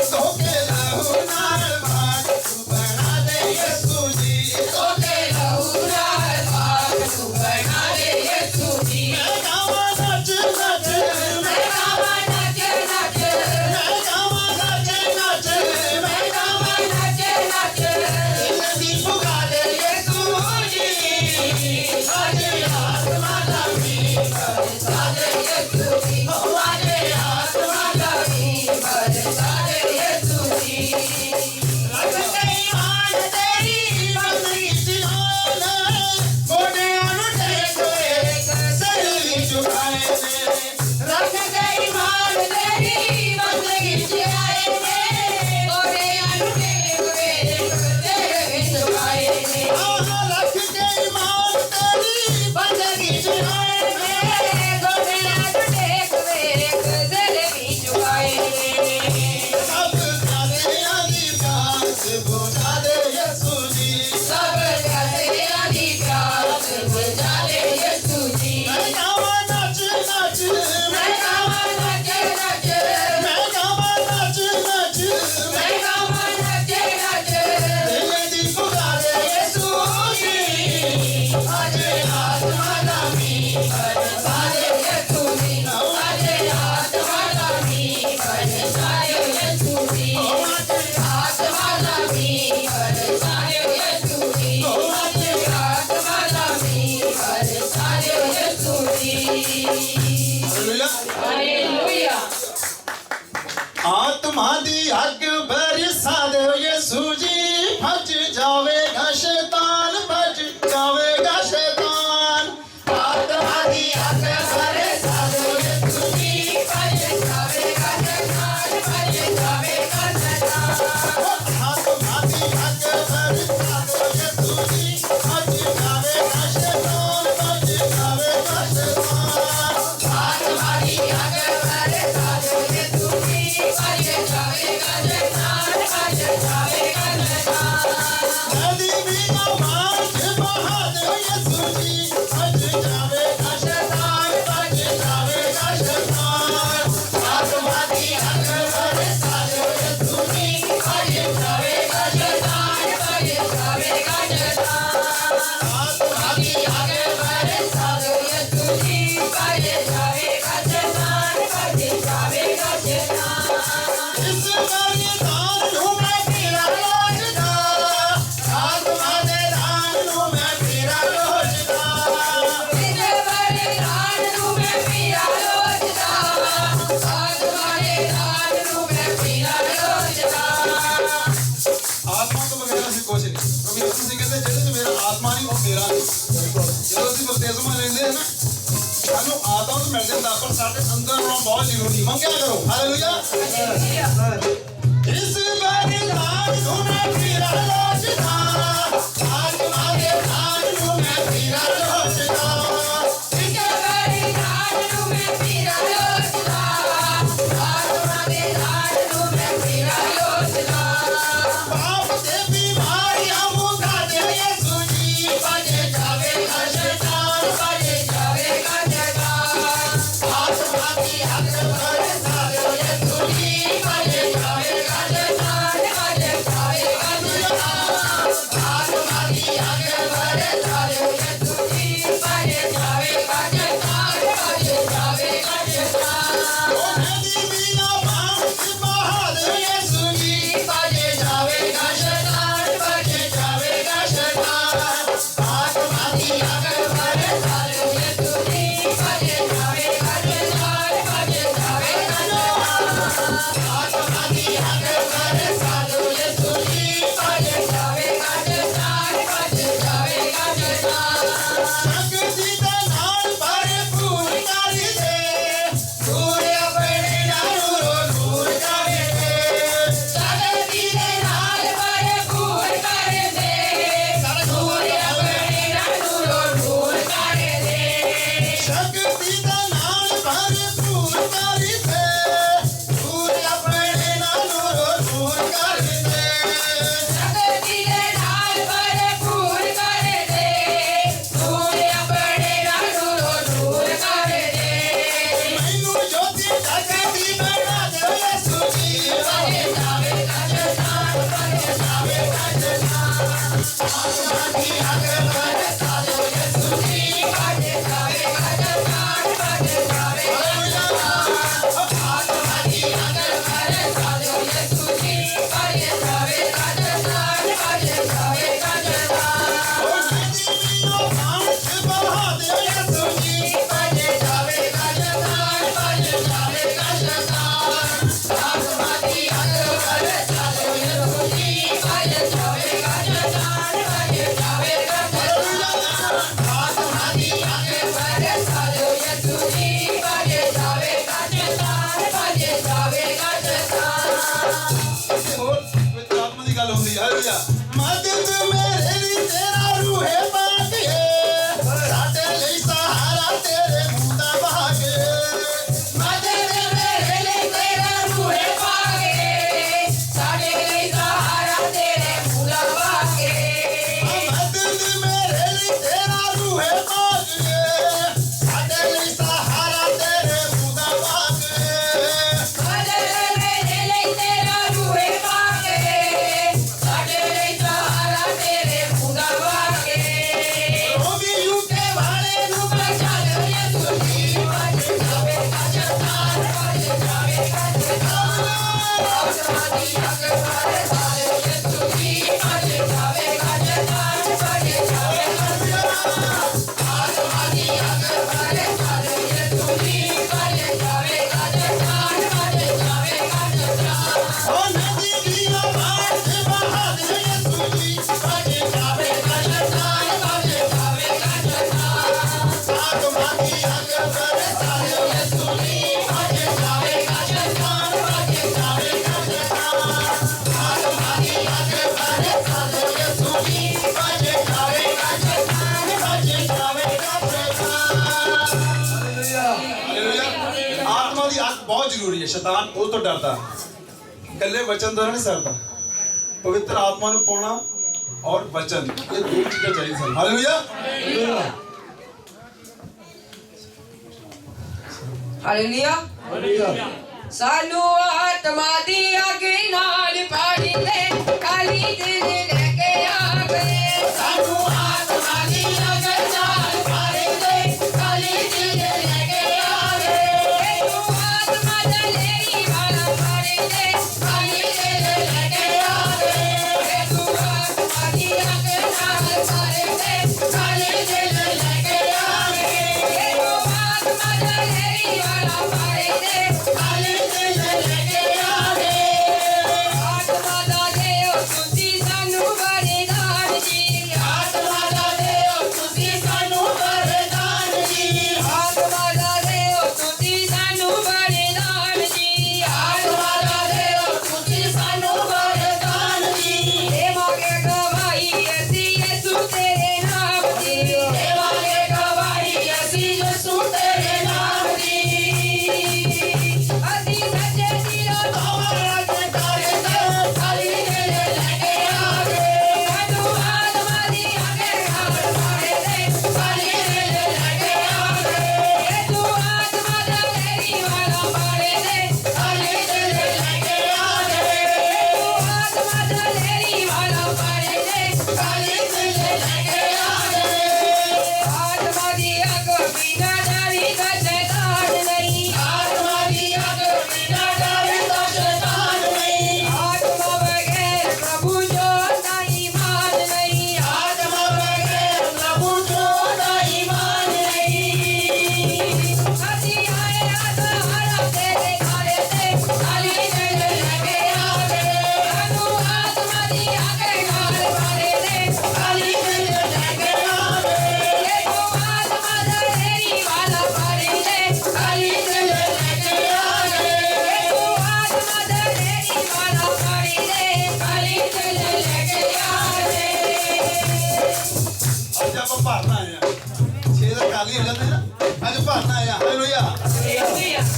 सोके लहू नाल भाग तू बना दे यीशु जी सोके लहू नाल भाग तू बना दे यीशु जी मैं गावा नच नच मैं गावा नच नच मैं गावा नच नच मैं गावा नच नच दी पुगा दे यीशु जी आज आत्मा लगी बरसा दे यीशु जी आज आत्मा लगी बरसा दे यीशु जी रख गई मान तेरी बंदगी सिहान गोडियां नु टेक एक सरी झुकाए ने रख गई मान तेरी बंदगी सिहाए ने गोडियां नु टेक एक तेरे झुकाए ने रख गई मान तेरी बंदगी सिहाए ने गोडियां नु टेक एक तेरे झुकाए ने सब प्यारे आदि प्यार से बुझा दे यीशु जी सब प्यारे आदि प्यार से बुझा दे यीशु जी मैं गावा नच नच मैं गावा नच नच मैं गावा नच नच मैं गावा नच नच दिल दी पुगा दे यीशु जी आज आत्मा लगी बरसा दे यीशु जी आज आत्मा लगी बरसा दे यीशु जी आत्मा लगी बरसा दे यीशु जी आत्मा लगी बरसा दे यीशु जी हालेलुया हालेलुया आत्मा दी अग बरसा दे यीशु जी भज जावेगा शैतान भज जावेगा शैतान आत्मा दी अग बरसा दे यीशु जी भज जावेगा शैतान भज जावेगा शैतान आत्मा दी अग बरसा दे यीशु जी भज जावेगा शैतान भज जावेगा शैतान आत्मा दी अग बरसा दे यीशु जी भज जावेगा शैतान भज जावेगा शैतान नदी बिना मार के बहा दे यीशु जी भज जावेगा शैतान भज जावेगा शैतान आत्मा दी अग बरसा दे यीशु जी भज जावेगा शैतान भज जावेगा शैतान आत्मा दी अग बरसा दे यीशु जी भज जावेगा शैतान भज जावेगा शैतान इस बलिदान नु मैं तेरा रोजदा आत्मा दे दान नु मैं तेरा रोजदा इस बलिदान नु मैं तेरा रोजदा आत्मा दे दान नु मैं तेरा रोजदा आत्मा तो बगैर ਅਸੀਂ ਕੁਝ ਨਹੀਂ ਪ੍ਰਭੂ ਯਿਸੂ ਸਿੰਘ ਕਹਿੰਦੇ ਜਿਹਦੇ ਚ ਮੇਰਾ ਆਤਮਾ ਨਹੀਂ ਉਹ ਮੇਰਾ ਨਹੀਂ ਜਦੋਂ ਅਸੀਂ ਬਪਤਿਸਮਾ ਲੈਂਦੇ ਹਾਂ ਨਾ ਸਾਨੂੰ ਆਤਮਾ ਤਾਂ ਮਿਲ ਜਾਂਦਾ ਪਰ ਸਾਡੇ ਅੰਦਰ ਹੋਣਾ ਬਹੁਤ ਜ਼ਰੂਰੀ ਮੰਗਿਆ ਕਰੋ ਹਾਲੇਲੂਇਆ ਇਸ ਬਲਿਦਾਨ ਨੂੰ ਮੈਂ ਤੇਰਾ ਲੋਚਦਾ ਆਤਮਾ ਦੇ ਦਾਨ ਨੂੰ ਮੈਂ ਤੇਰਾ ਲੋਚਦਾ इस बलिदान नु मैं तेरा रोजदा आत्मा दे दान नु मैं तेरा रोजदा पाप से बीमारियां मुका दे यीशु जी भज जावेगा शैतान भज जावेगा शैतान आत्मा दी अग बरसा दे यीशु जी भज जावेगा शैतान भज जावेगा शैतान ਹੋਰ ਪਵਿੱਤਰ ਆਤਮਾ ਦੀ ਗੱਲ ਹੁੰਦੀ ਹੈ ਹਾਲੇਲੂਇਆ ਮਦਦ ਮੇਰੇ ਲਈ ਤੇਰਾ ਰੂਹੇ ਬਾਗੇ ਸਾਡੇ ਲਈ ਸਹਾਰਾ ਤੇਰੇ ਮੂੰਹ ਦਾ ਬਾਗੇ ਮਦਦ ਮੇਰੇ ਲਈ ਤੇਰਾ ਰੂਹੇ ਪਾਗੇ ਸਾਡੇ ਲਈ ਸਹਾਰਾ ਤੇਰੇ ਮੂੰਹ ਦਾ ਵਾਗੇ ਮਦਦ ਮੇਰੇ ਲਈ ਤੇਰਾ ਰੂਹੇ ਬਾਗੇ ਸਾਡੇ ਲਈ ਸਹਾਰਾ ਤੇਰੇ ਮੂੰਹ ਦਾ ਬਾਗੇ ਮਦਦ ਮੇਰੇ ਲਈ ਤੇਰਾ ਰੂਹੇ ਪਾਗੇ ਸਾਡੇ ਲਈ ਸਹਾਰਾ ਤੇਰੇ ਮੂੰਹ ਦਾ ਵਾਗੇ ਉਹ ਵੀ ਯੂਕੇ ਵਾਲੇ ਨੂੰ ਬਚਾ ਲੈ ਯਿਸੂ ਜੀ ਬਚ ਜਾਵੇ ਕਜਤਾਨ ਬਚ ਜਾਵੇ ਕਜਤਾਨ ਆਸਮਾਨੀ ਅੱਗ ਸਾਰੇ ਸਾਰੇ ਯਿਸੂ ਜੀ ਬਚ ਜਾਵੇ ਕਜਤਾਨ ਬਚ ਜਾਵੇ ਕਜਤਾਨ ਆਸਮਾਨੀ ਅੱਗ ਸਾਰੇ ਸਾਰੇ ਯਿਸੂ ਜੀ ਬਚ ਜਾਵੇ ਕਜਤਾਨ ਬਚ ਜਾਵੇ ਕਜਤਾਨ ਉਹ ਨਦੀ ਦੀ ਬਾੜ ਤੇ ਬਹਾ ਦੇ ਯਿਸੂ ਜੀ ਬਚ ਜਾਵੇ ਕਜਤਾਨ ਬਚ ਜਾਵੇ ਕਜਤਾਨ ਆਤਮਾ ਦੀ ਅੱਗ ਸਾਰੇ ਸਾਰੇ ਯਿਸੂ ਜੀ ਬਚ ਜਾਵੇ ਕਜਤਾਨ ਬਚ ਜਾਵੇ ਕਜਤਾਨ ਆਸਮਾਨੀ ਅੱਗ ਸਾਰੇ ਸਾਰੇ ਯਿਸੂ ਜੀ ਬਚ ਜਾਵੇ ਕਜਤਾਨ ਬਚ ਜਾਵੇ ਕਜਤਾਨ ਹਾਲੇਲੂਇਆ ਆਤਮਾ ਦੀ ਅੱਗ ਬਹੁਤ ਜ਼ਰੂਰੀ ਹੈ ਸ਼ੈਤਾਨ ਉਹ ਤੋਂ ਡਰਦਾ ਇਕੱਲੇ ਵਚਨ ਤੋਂ ਨਹੀਂ ਸਰਦਾ ਪਵਿੱਤਰ ਆਤਮਾ ਨੂੰ ਪਾਉਣਾ ਔਰ ਵਚਨ ਇਹ ਦੋ ਚੀਜ਼ਾਂ ਚਾਹੀਦੀਆਂ ਸਨ ਹਾਲੇਲੂਇਆ ਹਾਲੇਲੂਇਆ ਸਾਨੂੰ ਆਤਮਾ ਦੀ ਅੱਗ ਨਾਲ ਪਾੜੀ ਦੇ ਕਾਲੀ ਦਿਲ ਲੈ ਕੇ ਆ ਗਏ ਸਾਨੂੰ ਆਤਮਾ ਦੀ ਅੱਗ ਨਾਲ ਪਾੜੀ ਦੇ ਕਾਲੀ ਦਿਲ ਲੈ ਕੇ ਆ ਗਏ ਤੂੰ ਆਤਮਾ ਦਾ ਲੈਰੀ ਵਾਲਾ ਪਾੜੀ ਦੇ ਕਾਲੀ ਦਿਲ ਲੈ ਕੇ ਆ ਗਏ ਤੂੰ ਆਤਮਾ ਦੀ ਅੱਗ ਨਾਲ ਪਾੜੀ ਦੇ ਕਾਲੀ ਦਿਲ ਲੈ ਕੇ ਆ ਗਏ ਤੂੰ ਆਤਮਾ ਦਾ ਲੈਰੀ ਵਾਲਾ ਪਾੜੀ ਦੇ ਕਾਲੀ ਦਿਲ ਲੈ ਕੇ ਆ ਗਏ ਆਤਮਾ ਦਾ ਦਿਓ ਤੁਸੀਂ ਸਾਨੂੰ ਵਰਦਾਨ ਜੀ ਆਤਮਾ ਦਾ ਦਿਓ ਤੁਸੀਂ ਸਾਨੂੰ ਵਰਦਾਨ ਜੀ ਆਤਮਾ ਦਾ ਦਿਓ ਤੁਸੀਂ ਸਾਨੂੰ ਵਰਦਾਨ ਜੀ ਆਤਮਾ ਦਾ ਦਿਓ ਤੁਸੀਂ ਸਾਨੂੰ ਵਰਦਾਨ ਜੀ ਦੇਵਾਂਗੇ ਗਵਾਹੀ ਅਸੀਂ ਯਿਸੂ ਤੇਰੇ ਨਾਮ ਦੀ ਦੇਵਾਂਗੇ ਗਵਾਹੀ ਅਸੀਂ ਯਿਸੂ ਤੇਰੇ ਨਾਮ ਦੀ ਅਸੀਂ ਸੱਚੇ ਦਿਲੋਂ ਤੁਹਾਡੇ ਜਕਾਰੇ ਤੇ ਖਾਲੀ ਦਿਲ ਲੈ ਕੇ ਆ ਗਏ ਸਾਨੂੰ ਆਤਮਾ ਦੀ ਅੱਗੇ ਨਾਲ ਪਾੜੇ ਤੇ ਖਾਲੀ ਦਿਲ ਲੈ ਕੇ ਆ ਗਏ ਤੂੰ ਆਤਮਾ ਦਾ ਲੈਰੀ ਵਾਲਾ ਪਾੜੇ ਤੇ ਖਾਲੀ ਦਿਲ ਲੈ ਕੇ ਆ ਗਏ ਤੂੰ ਆਤਮਾ ਦਾ ਲੈਰੀ ਵਾਲਾ ਪਾੜੇ ਤੇ ਖਾਲੀ ਦਿਲ ਲੈ ਕੇ ਆ ਗਏ ਆਤਮਾ ਦੀ ਅੱਗ ਬਿਨਾ ਡਰੀ ਦਾ ਸ਼ੈਤਾਨ ਨਹੀਂ ਆਤਮਾ ਦੀ ਅੱਗ ਬਿਨਾ ਡਰੀ ਦਾ ਸ਼ੈਤਾਨ ਨਹੀਂ ਆਤਮਾ ਬਗੈਰ ਪ੍ਰਭੂ ਜੋ ਦਾ ਈਮਾਨ ਨਹੀਂ ਆਤਮਾ ਬਗੈਰ ਪ੍ਰਭੂ ਜੋ ਦਾ ਈਮਾਨ ਨਹੀਂ ਅਸੀਂ ਆਏ ਆਤਮਾ ਤੇਰੇ ਘਰ ਤੇ ਖਾਲੀ ਦਿਲ ਲੈ ਕੇ ਆ ਗਏ ਸਾਨੂੰ ਆਤਮਾ ਦੀ ਅੱਗ ਨਾਲ ਪਾੜੇ ਤੇ ਖਾਲੀ ਦਿਲ ਲੈ ਕੇ ਆ ਗਏ ਤੂੰ ਆਤਮਾ ਦਾ ਲੈਰੀ ਵਾਲਾ ਪਾੜੇ ਤੇ ਖਾਲੀ ਦਿਲ ਲੈ ਕੇ ਆ ਗਏ ਤੂੰ ਆਤਮਾ ਦਾ ਲੈਰੀ ਵਾਲਾ ਪਾੜੇ ਤੇ ਖਾਲੀ ਦਿਲ ਲੈ ਕੇ ਆ ਗਏ ਅੱਜ ਆਪਾਂ ਭਾਰਨਾ ਆਏ ਆ ਛੇ ਦਾ ਕਾਲੀ ਹੋ ਜਾਂਦੇ ਨਾ ਅੱਜ ਭਾਰਨਾ ਆਏ ਆ ਹਾਲੇਲੂਇਆ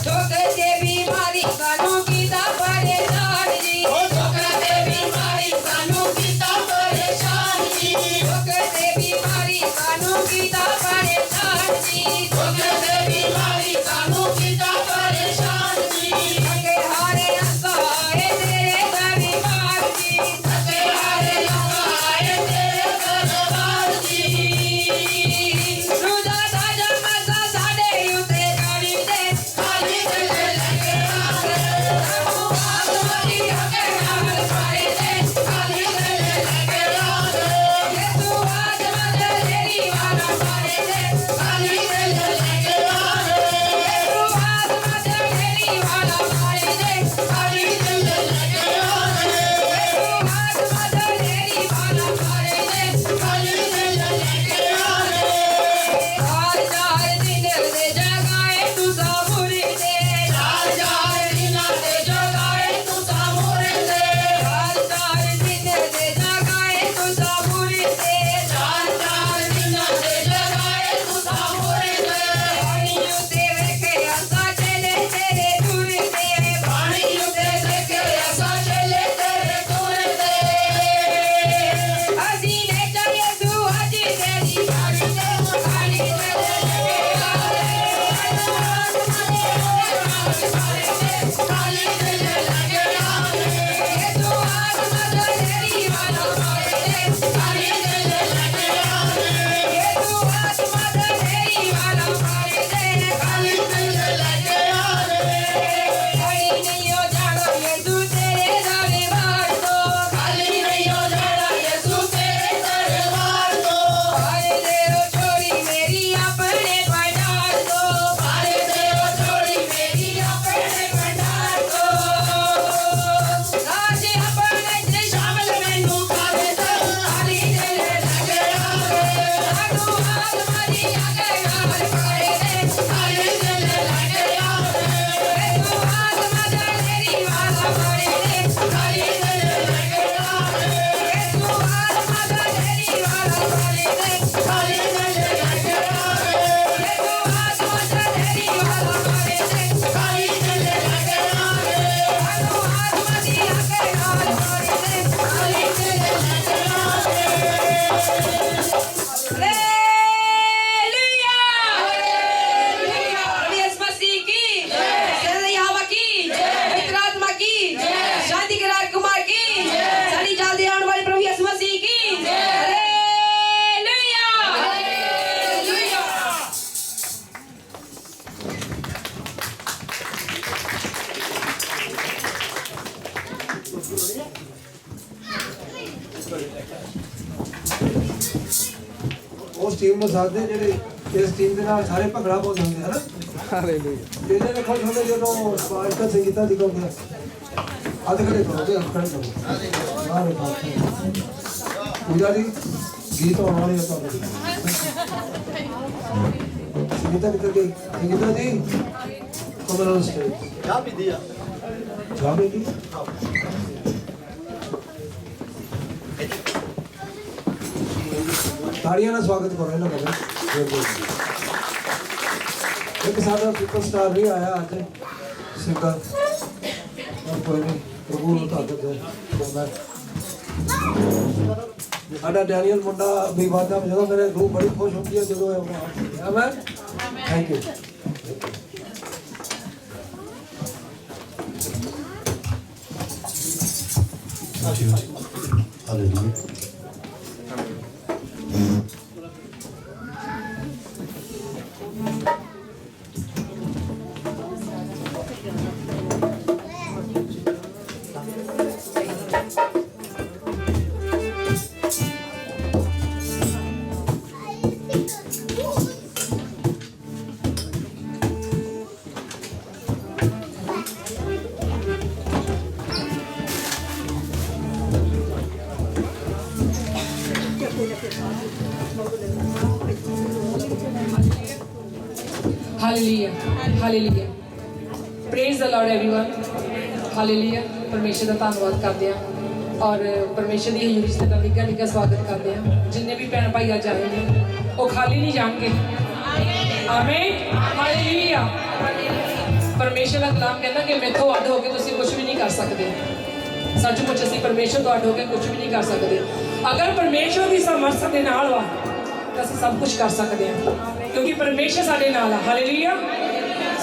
ਠੋਕਰ ਤੇ ਬਿਮਾਰੀ ਸਾਨੂੰ ਕੀਤਾ ਪਰੇਸ਼ਾਨ ਜੀ ਠੋਕਰ ਤੇ ਬਿਮਾਰੀ ਸਾਨੂੰ ਕੀਤਾ ਪਰੇਸ਼ਾਨ ਜੀ ਠੋਕਰ ਤੇ ਬਿਮਾਰੀ ਸਾਨੂੰ ਕੀਤਾ ਪਰੇਸ਼ਾਨ ਜੀ ਠੋਕਰ ਤੇ ਬਿਮਾਰੀ ਸਾਨੂੰ ਕੀਤਾ ਪਰੇਸ਼ਾਨ ਜੀ ਅੱਗੇ ਹਾਰੇ ਅਸਾਏ ਤੇਰੇ ਦਾ ਬਿਮਾਰ ਜੀ ਅੱਗੇ ਹਾਰੇ ਅਸਾਏ ਤੇਰੇ ਉਸ ਟੀਮ ਨੂੰ ਸਾਥ ਦੇ ਜਿਹੜੇ ਇਸ ਟੀਮ ਦੇ ਨਾਲ ਸਾਰੇ ਭੰਗੜਾ ਪਾਉਂਦੇ ਹੁੰਦੇ ਹਨ। ਹਾਲੇਲੂਇਆ। ਇਹਦੇ ਨੇ ਖੁਸ਼ ਹੁੰਦੇ ਜਦੋਂ ਸਪਾਰਟਾ ਸੰਗੀਤਾ ਦਿਖਾਉਂਦੇ ਆ। ਅੱਜ ਖੜੇ ਕਰੋਗੇ ਖੜੇ ਕਰੋ। ਸਾਰੇ ਪਾਸੇ ਪੂਜਾ ਜੀ ਗੀਤ ਆਉਣ ਵਾਲੇ ਆ ਤੁਹਾਡੇ। ਸੰਗੀਤਾ ਕਿੱਧਰ ਗਈ? ਸੰਗੀਤਾ ਜੀ ਕਮਲ ਔਨ ਸਟੇਜ। ਚਾਹ ਪੀਦੀ ਆ? ਚਾਹ ਪੀਦੀ? ਤਾੜੀਆਂ ਨਾਲ ਸਵਾਗਤ ਕਰੋ ਇਹਨਾਂ ਦਾ। ਇੱਕ ਸਾਡਾ ਸੁਪਰਸਟਾਰ ਵੀ ਆਇਆ ਅੱਜ ਸਿੰਗਰ। ਕੋਈ ਨਹੀਂ ਪ੍ਰਭੂ ਨੂੰ ਧੰਨਵਾਦ ਦੇ। ਸਾਡਾ ਡੈਨੀਅਲ ਮੁੰਡਾ ਵੀ ਵਾਦਾ ਜਦੋਂ ਮੇਰੇ ਰੂਹ ਬੜੀ ਖੁਸ਼ ਹੁੰਦੀ ਹੈ ਜਦੋਂ ਇਹ amen. Thank you. Hallelujah. Hallelujah. Hallelujah. Praise the Lord everyone. Hallelujah. परमेश्वर का धन्यवाद करते हैं और परमेश्वर की हजूरी से निੱਘਾ ਨਿੱਘਾ स्वागत करते हैं। जिन्ने भी भैन भाई अज आए हैं वो खाली नहीं जाएंगे। आमीन। हालेलुया। परमेश्वर का कलाम कहता कि मैथों अड होकर तुसीं कुछ भी नहीं कर सकते। सचमुच असीं परमेश्वर तो अड होकर कुछ भी नहीं कर सकते। अगर परमेश्वर की सामर्थ के नाल वा तो असीं सब कुछ कर सकते हैं क्योंकि परमेश्वर साडे नाल है। हालेलुया।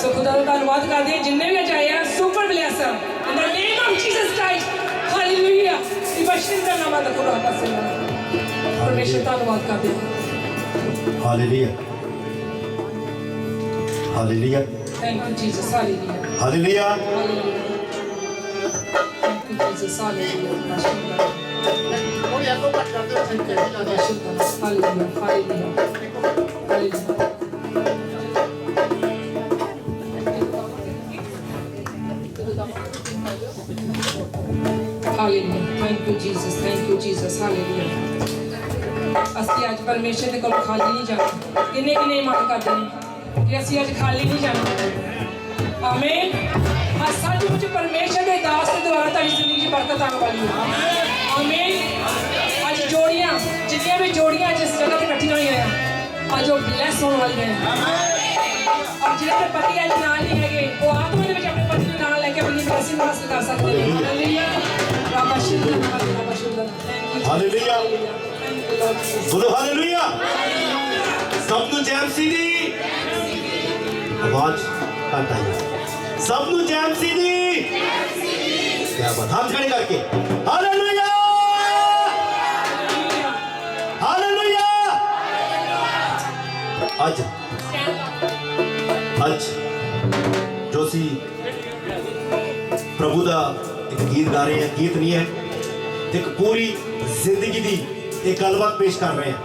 सो खुदा का धन्यवाद करते हैं जिन्ने भी अज आए हैं। Super bless in the name of Jesus Christ. Hallelujah. इबशर का नाम दा खुदा का सलाम। परमेश्वर का धन्यवाद करते हैं। Hallelujah. Hallelujah. Thank you Jesus. Hallelujah. Hallelujah. Hallelujah. Thank you Jesus. Hallelujah. Hallelujah. Hallelujah. Hallelujah. Hallelujah. Thank you Jesus. Thank you Jesus. Hallelujah. ਅਸੀਂ ਅੱਜ ਪਰਮੇਸ਼ਰ ਦੇ ਕੋਲ ਖਾਲੀ ਨਹੀਂ ਜਾਣਾ। ਕਿੰਨੇ ਕਿੰਨੇ ਮੰਗ ਕਰਦੇ ਨੇ ਕਿ ਅਸੀਂ ਅੱਜ ਖਾਲੀ ਨਹੀਂ ਜਾਣਾ। ਆਮੀਨ। ਅੱਜ ਸੱਚਮੁੱਚ ਪਰਮੇਸ਼ਰ ਦੇ ਦਾਸ ਦੇ ਦੁਆਰਾ ਤੁਹਾਡੀ ਜ਼ਿੰਦਗੀ 'ਚ ਬਰਕਤ ਆਉਣ ਵਾਲੀ ਹੈ। ਆਮੀਨ। ਅੱਜ ਜੋੜੀਆਂ ਜਿੰਨੀਆਂ ਵੀ ਜੋੜੀਆਂ ਜਿਸ ਜਗ੍ਹਾ ਤੇ ਇਕੱਠੀਆਂ ਹੋਈਆਂ ਆ ਅੱਜ ਉਹ ਬਲੈਸ ਹੋਣ ਵਾਲੀਆਂ ਹੈ। ਔਰ ਜਿਹੜੇ ਦੇ ਪਤੀ ਅੱਜ ਨਾਲ ਨਹੀਂ ਹੈਗੇ ਉਹ ਆਤਮਾ ਦੇ ਵਿੱਚ ਆਪਣੇ ਪਤੀ ਨੂੰ ਨਾਲ ਲੈ ਕੇ ਆਪਣੀ ਬਲੈਸਿੰਗ ਹਾਸਲ ਕਰ ਸਕਦੇ ਨੇ। ਹਾਲੇਲੂਇਆ। ਬਾਬਾ ਸ਼ੁਕਰ ਬਾਬਾ ਸ਼ੁਕਰ। ਹਾਲੇਲੂਇਆ। ਬੋਲੋ ਹਾਲੇਲੂਇਆ। ਸਭ ਨੂੰ ਜੈਮ ਸੀ ਦੀ ਆਵਾਜ਼ ਘੱਟ ਆਈ। ਸਭ ਨੂੰ ਜੈਮ ਸੀ ਦੀ ਕਿਆ ਬਾਤ। ਹੱਥ ਖੜੇ ਕਰਕੇ ਹਾਲੇਲੂਇਆ। ਹਾਲੇਲੂਇਆ। ਅੱਜ ਜੋ ਸੀ ਪ੍ਰਭੂ ਦਾ ਇੱਕ ਗੀਤ ਗਾ ਰਹੇ ਹਾਂ। ਗੀਤ ਨਹੀਂ ਹੈ, ਇੱਕ ਪੂਰੀ ਜ਼ਿੰਦਗੀ ਦੀ ਇੱਕ ਗੱਲਬਾਤ ਪੇਸ਼ ਕਰ ਰਹੇ ਹਾਂ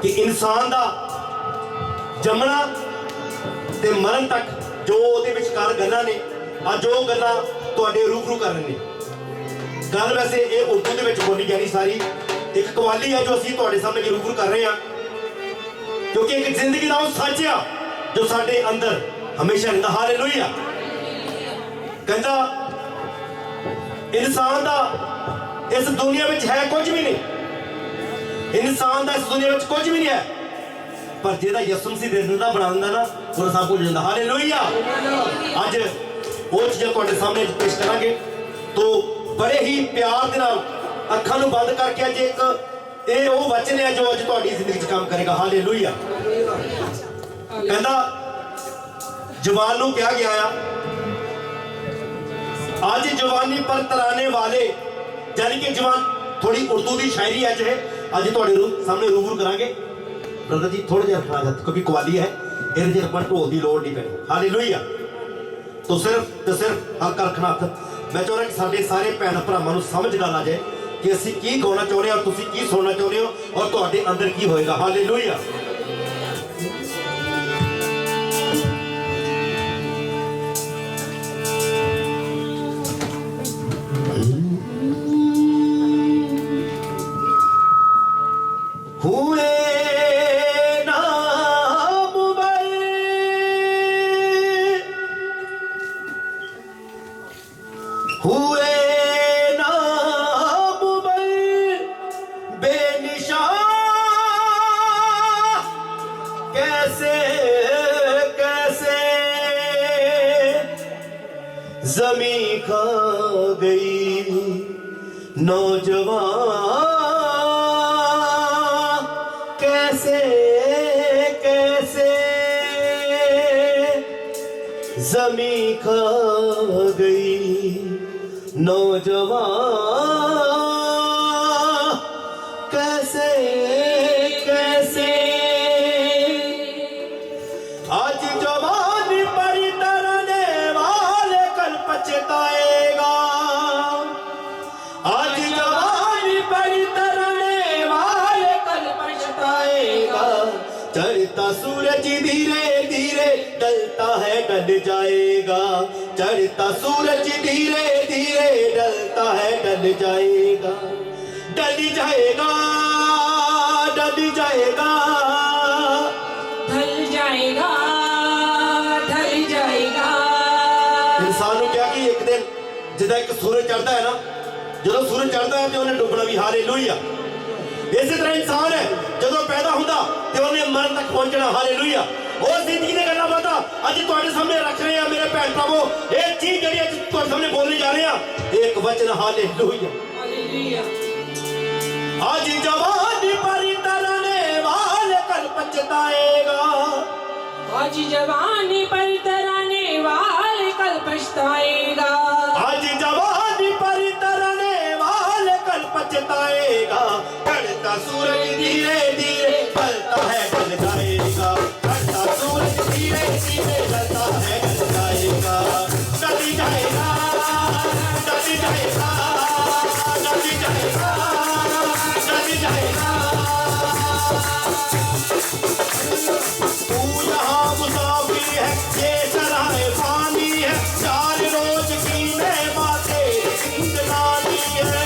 ਕਿ ਇਨਸਾਨ ਦਾ ਜੰਮਣਾ ਤੇ ਮਰਨ ਤੱਕ ਜੋ ਉਹਦੇ ਵਿਚਕਾਰ ਗੱਲਾਂ ਨੇ ਅੱਜ ਉਹ ਗੱਲਾਂ ਤੁਹਾਡੇ ਰੂਬਰੂ ਕਰ ਰਹੇ ਨੇ। ਗੱਲ ਵੈਸੇ ਇਹ ਉਰਦੂ ਦੇ ਵਿੱਚ ਬੋਲੀ ਜਾਣੀ ਸਾਰੀ ਇੱਕ ਕਵਾਲੀ ਹੈ ਜੋ ਅਸੀਂ ਤੁਹਾਡੇ ਸਾਹਮਣੇ ਰੂਬਰੂ ਕਰ ਰਹੇ ਹਾਂ ਕਿਉਂਕਿ ਇੱਕ ਜ਼ਿੰਦਗੀ ਦਾ ਉਹ ਸੱਚ ਆ ਜੋ ਸਾਡੇ ਅੰਦਰ ਹਮੇਸ਼ਾ ਰਹਿੰਦਾ। ਹਾਲੇਲੂਇਆ। ਕਹਿੰਦਾ ਇਨਸਾਨ ਦਾ ਇਸ ਦੁਨੀਆ ਵਿੱਚ ਹੈ ਕੁਝ ਵੀ ਨਹੀਂ। ਇਨਸਾਨ ਦਾ ਇਸ ਦੁਨੀਆ ਵਿੱਚ ਕੁਝ ਵੀ ਨਹੀਂ ਹੈ ਪਰ ਜਿਹਦਾ ਯਿਸੂ ਮਸੀਹ ਦੇ ਦਿਲ ਦਾ ਬਣਾ ਦਿੰਦਾ ਨਾ ਉਹ ਸਭ ਕੁਝ ਹੁੰਦਾ। ਹਾਲੇਲੂਇਆ। ਅੱਜ ਉਹ ਚੀਜ਼ਾਂ ਤੁਹਾਡੇ ਸਾਹਮਣੇ ਪੇਸ਼ ਕਰਾਂਗੇ ਤੋ ਬੜੇ ਹੀ ਪਿਆਰ ਦੇ ਨਾਲ ਅੱਖਾਂ ਨੂੰ ਬੰਦ ਕਰਕੇ ਅੱਜ ਇੱਕ ਇਹ ਉਹ ਵਚਨ ਹੈ ਜੋ ਅੱਜ ਤੁਹਾਡੀ ਜ਼ਿੰਦਗੀ 'ਚ ਕੰਮ ਕਰੇਗਾ। ਹਾਲੇਲੂਇਆ। ਕਹਿੰਦਾ जवान ਨੂੰ ਕਿਹਾ ਗਿਆ ਆ आज जवानी पर तराने वाले यानी कि जवान थोड़ी उर्दू की शायरी है जो अज थोड़े सामने रूबरू करांगे। ब्रदर जी थोड़ा जिहा रखना क्योंकि कवाली है इहदे च अपन ढोल की लोड़ नहीं पैनी। हालेलुया। तो सिर्फ हल्का रखना हथ। मैं चाਹੁੰਦਾ कि साडे सारे भैन भरावां नूं समझ गल आ जाए कि ਅਸੀਂ ਕੀ ਗਾਉਣਾ ਚਾਹੁੰਦੇ ਹਾਂ, ਤੁਸੀਂ ਕੀ ਸੁਣਨਾ ਚਾਹੁੰਦੇ ਹੋ ਔਰ ਤੁਹਾਡੇ ਅੰਦਰ ਕੀ ਹੋਏਗਾ। ਹਾਲੇਲੂਇਆ। हुए नाम बल हुए नाम बल बेनिशान कैसे कैसे जमी खा गई नौजवान कैसे कैसे जमी खा गई नौजवान कैसे कैसे आज जवानी पर तरने वाले कल पछताएगा। आज जवानी पर तरने वाले कल पछताएगा। चढ़ता सूरज धीरे धीरे ढलता है ढल जाएगा। चढ़ता सूरज धीरे धीरे ढलता है ढल जाएगा। ढल जाएगा ढल जाएगा ढल जाएगा ढल जाएगा। इंसान को क्या कि एक दिन जिदा एक सूरज चढ़ता है ना, जो सूरज चढ़ता है तो उन्हें डुबना भी। हालेलुया। इसी तरह इंसान है जो पैदा होता तो उन्हें मरण तक पहुंचना। हालेलुया। और जिंदगी ने करना पता अज तुहाडे सामने रख रहे हैं मेरे भैन भरावो, एक चीज जी तुहाडे सामने बोलने जा रहे हैं, एक वचन। हालेलुया। हालेलुया। आज जवानी पर तरने वाले कल पछताएगा। आज जवानी पर तराने वाले कल पछताएगा। आज जवानी पर तरने वाले कल पछताएगा। ढलता सूरज धीरे धीरे ढलता है ढल जाएगा। ढलता सूरज धीरे धीरे ढलता है ढल जाएगा। ढल जाएगा ढल जाएगा ढल जाएगा ढल जाएगा। तू यहाँ मुसाफिर है, ये सराय पानी है, 4 रोज की नेमतें जिंदगानी है।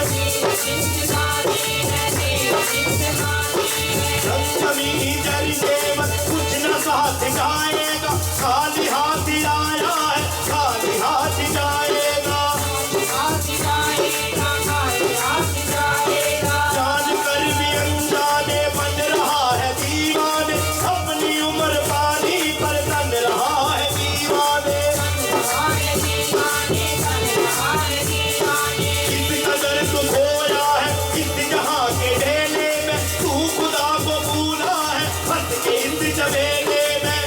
जमी जल जेवर कुछ न साथ जाएगा। खाली हाथ आया है खाली हाथ जाएगा। जान कर भी अनजाने बन रहा है दीवाने। अपनी उम्र पानी पर तन रहा है दीवाने। किस कदर तू खोया है इस जहां के ढेले में। तू खुदा को भूला है फंस के इस जमेले में।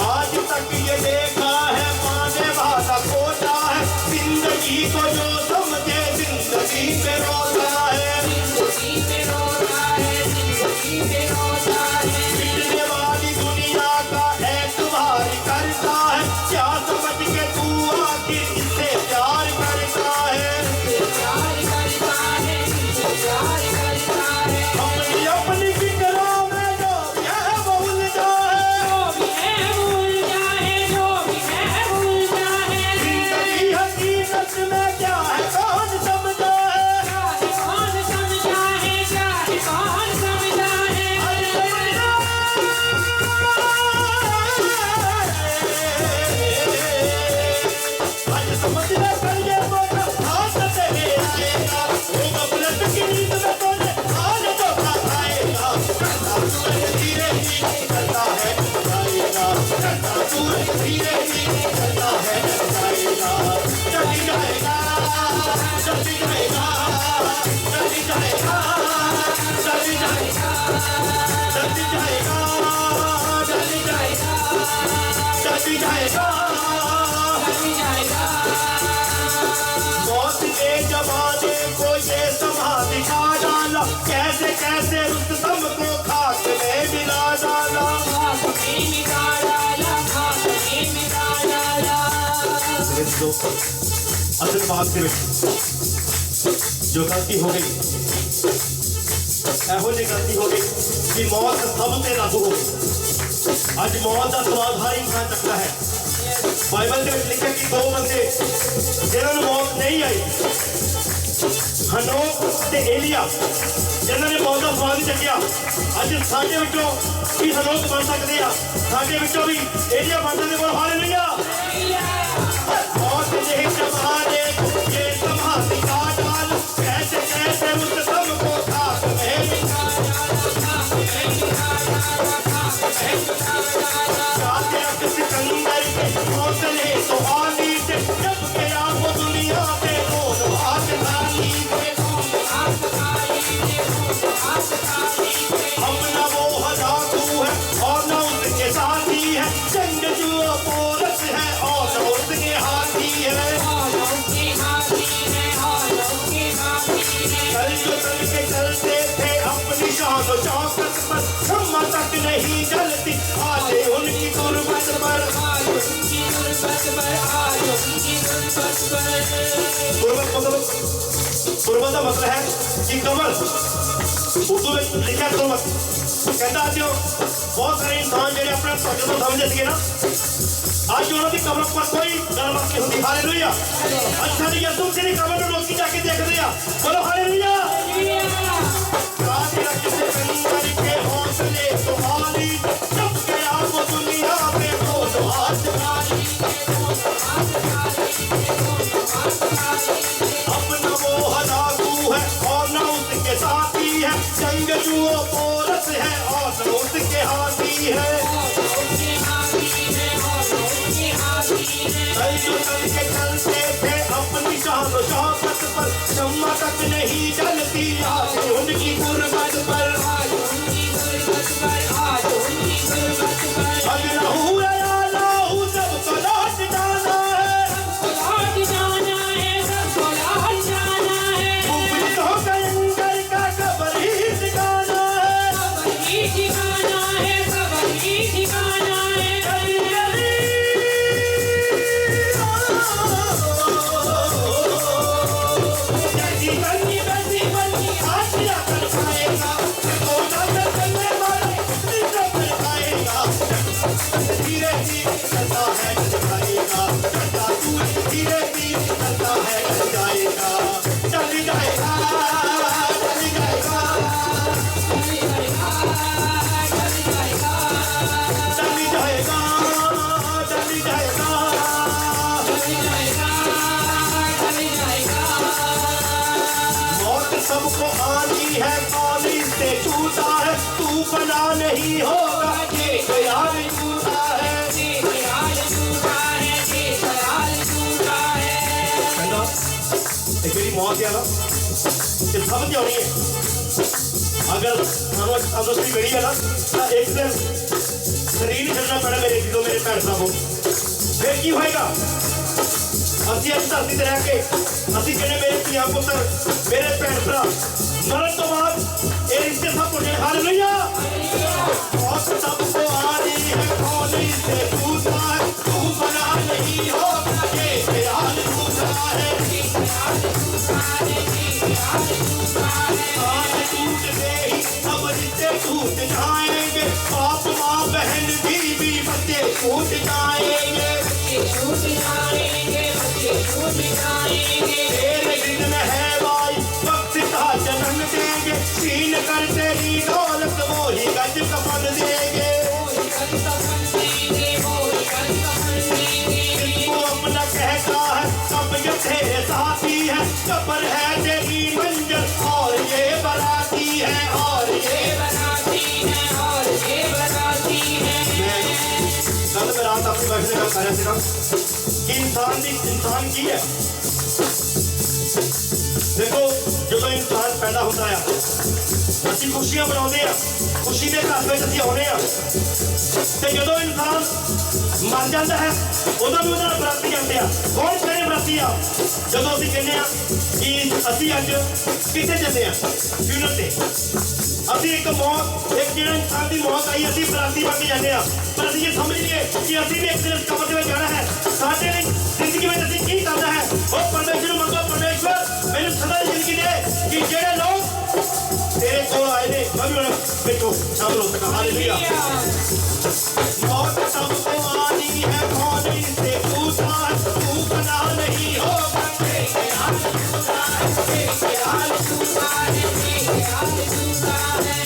आज तक ये देखा है माने वाला खोटा है। जिंदगी को जो समझे जिंदगी पे रोता है। मिटने वाली दुनिया का एतबार करता है। क्या समझ के तू आखिर इससे प्यार करता है। अपनी अपनी फिक्रों में जो भी है वो उलझा है। जिंदगी हकीकत में क्या है कौन समझा है। आज समझने पर ये मौका हाथ तेरे आएगा। वो गफलत की नींद में तोने हाल धोखा खाएगा। चढ़ता सूरज धीरे धीरे ढलता है ढल जाएगा। चढ़ता सूरज धीरे धीरे ढलता है ढल जाएगा। ढल जाएगा ढल जाएगा ढल जाएगा ढल जाएगा ढल जाएगा ढल जाएगा ढल जाएगा। मौत के जमाने को ये समा दिखा डाला। कैसे कैसे रुस्तम को खाक में मिला डाला। आतंकवाद के जो गलती हो गई, ਇਹੋ ਜਿਹੀ गलती हो गई कि मौत सब ते लागू हो गई। अज मौत का स्वाद हर इंसान चखता है। बाइबल के लिखा कि दो बंदे जिन्होंने मौत नहीं आई, हनोक ते एलिया, जिन्होंने मौत का स्वाद नहीं चखिया। अज साडे विचों भी हनोक बन सकते हैं, साडे विचों भी एलिया बन सकते हैं। हालेलुया। मौत ने जमाने ये संभाली का डाल, कैसे कैसे उस सब को खाक में मिटाया। सिकंदर के हौसले तो आली थे, जब गया वो दुनिया पे कौन हाथ खाली थे। अब न वो हलाकू है और न उसके साथी है, जंग जो पोरस है और न उसके हाथी है। चल के चलते थे अपनी शान चौकत पर, क्षमा तक नहीं जलती आजे उनकी गुर्बत पर। गुर्बत का मतलब है कि कमर, उर्दू में लिखा गुर्बत कहता आते हो। बहुत सारे इंसान जो अपने धर्म को समझते थे ना, आज उन्होंने कब्र पर कोई गलबात नहीं होती। हालेलुया। अच्छा जी, यसू तेरी कब्र में लोग जाके देखते हैं, बोलो हालेलुया। सिकंदर के हौसले तो आली, जब गया वो दुनिया पे कौन हाथ खाली। अब न वो हलाकू है और न उसके साथी है, जंग जुओ पोरस है और न उसके हाथी है। चल के चलते थे अपनी शान शौकत पर, क्षमा तक नहीं जलती आज उनकी गुर्बत पर। अब लहू है या लहू सबको लौट जाना है, मुफलिसों के अंदर का कब्र ही ठिकाना है। धीरे धीरे चलता है जाएगा, चलता तू धीरे धीरे चलता है जाएगा। चल जाएगा, चल जाएगा, चल जाएगा, चल जाएगा। मौत सबको आनी है, कौनी से छूटा है, तू बना नहीं होगा ये ख्याल छूटा है। तेरी मौत है ना, ये सब जानी है। अगर तंदुरुस्ती मिली है ना, तो एक दिन शरीर नहीं छड़ना पड़ा मेरे दिलों मेरे भैन साहबों। फिर की होएगा? असि इस धरती ते रह के असि जिहड़े मेरे धिया पुत्र मेरे भैन भरा मरण तो बाद ये रिश्ते सब भुल जाए। हालेलुया। मौत सबको आनी है, कौन इससे छूटा है, तू बना नहीं होगा ये ख्याल छूटा है। आज टूटते ही सब रिश्ते टूट जाएंगे, बाप माँ बहन बीवी बच्चे छूट जाएंगे। तेरे दिन में है भाई वक्त का जन्म देंगे, छीन कर तेरी दौलत वो ही गज कफन देंगे। जिसको अपना कहता है सब ये तेरे साथी है, कब्र है तेरी मंजिल और ये बराती है, और ये बराती है, और ये बराती है। कल मैं रात अपनी बैठने का कार्य सीखा कि इंसान की है। देखो जो इंसान पैदा होता है, ਅਸੀਂ खुशियां मनाते हैं, खुशी के घर में ਅਸੀਂ आने ਤੇ ਜਦੋਂ इंसान मर जाता है उदों भी ਉਹਦਾ ਬਰਾਤੀ ਆਉਂਦੇ ਆ। कौन ਕਿਹੜੇ ਬਰਾਤੀ ਆ? ਜਦੋਂ ਅਸੀਂ ਕਹਿੰਦੇ ਆ ਕਿ ਅਸੀਂ ਅੱਜ ਕਿੱਥੇ ਚੱਲੇ ਆ ਫਿਊਨਲ ਤੇ, ਅਸੀਂ ਇੱਕ ਮੌਤ, ਇੱਕ ਜਿਹੜਾ ਇਨਸਾਨ ਦੀ ਮੌਤ ਆਈ, ਅਸੀਂ ਬਰਾਤੀ ਬਣ ਕੇ ਜਾਂਦੇ ਆ, ਪਰ ਅਸੀਂ ਇਹ ਸਮਝ ਲਈਏ ਕਿ ਅਸੀਂ ਵੀ ਇੱਕ ਦਿਨ ਇਸ ਕਬਰ ਦੇ ਵਿੱਚ ਜਾਣਾ ਹੈ। ਸਾਡੇ ਲਈ ਜ਼ਿੰਦਗੀ ਵਿੱਚ ਅਸੀਂ ਕੀ ਕਰਨਾ ਹੈ, ਉਹ ਪਰਮੇਸ਼ਰ ਨੂੰ ਮੰਗੋ। ਪਰਮੇਸ਼ਰ ਮੈਨੂੰ ਸਦਾ ਦੀ ਜ਼ਿੰਦਗੀ ਦੇ ਕਿ ਜਿਹੜੇ ਲੋਕ तेरे को आए ने मैं भी बेटो शामिल हो सका। हालेलुया। मौत सबको आनी है, कौन इससे पूछा, तू बना नहीं होगा। हाल छूता है, हाल छूता है, हाल छूता है।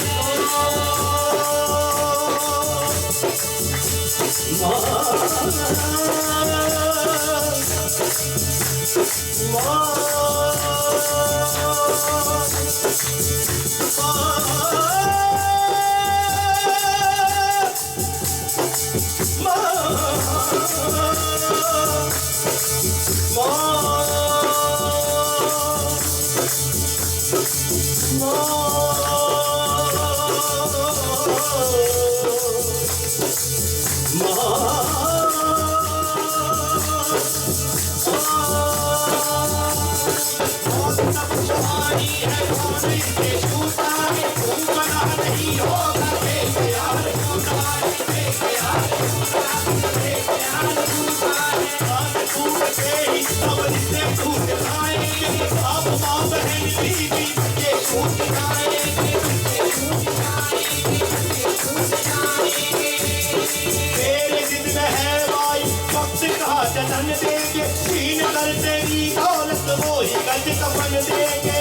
जन्म देंगे छीन कर तेरी दौलत, वो ही गज कफन देंगे,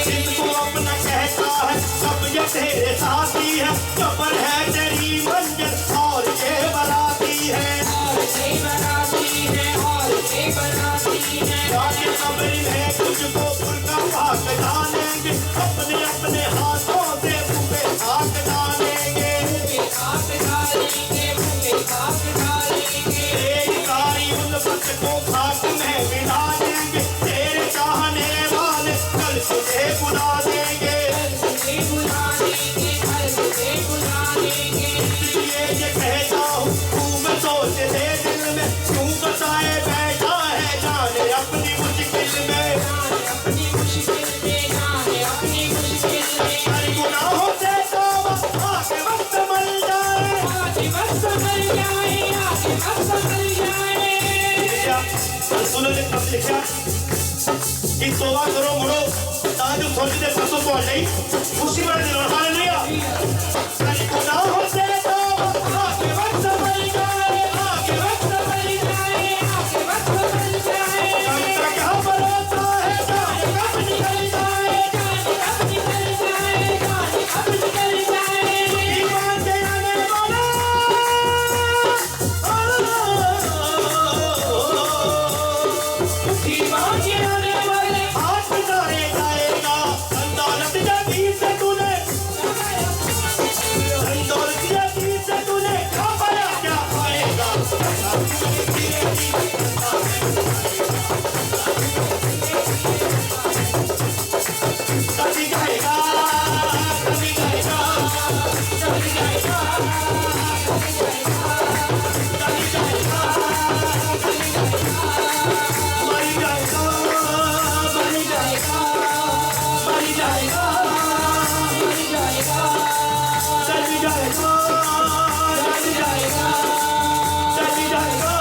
जिसको अपना कहता है सब ये तेरे साथी है, कब्र है तेरी मंजिल और ये बराती है, जाके कब्र में तुझको फुल्का पाक डालेंगे, अपने अपने हाथों से मुँह हाथ डालेंगे, तेरी सारी उल्फत को खाक में मिला देंगे, तेरे चाहने वाले कल तुझे बुला देंगे, इसलिए ये कहता हूँ तू मैं सोच दे दिल में, तू बताए बैठा है जाने अपनी मुश्किल में, हर गुनाहों से तौबा आके वक्त मर जाए, सुनो ने कब लिखा कि तौबा करो मुड़ो ताजो स्वर्ग दे पासों पहुंच जाई, मुसीबत दे दिनों। हालेलुया। हर गुनाहों से तौबा आके वक्त मर जाए, आके वक्त मर जाए, आके वक्त मर जाए, कब तक हम भरोसा है जाने कब निकल जाए, जाने कब निकल जाए, जाने कब निकल जाए, ईमान से आने वाला ईमान से आने वाले हाथ उतारे जाएगा, दौलत जाती से तूने, दौलत जाती से तूने क्या पाया क्या पाएगा, कभी जाएगा, कभी जाएगा, कभी जाएगा, कभी जाएगा, कभी जाएगा, मर जाएगा, मर जाएगा, मर जाएगा, मर जाएगा, चल जाएगा, चल जाएगा, चल जाएगा,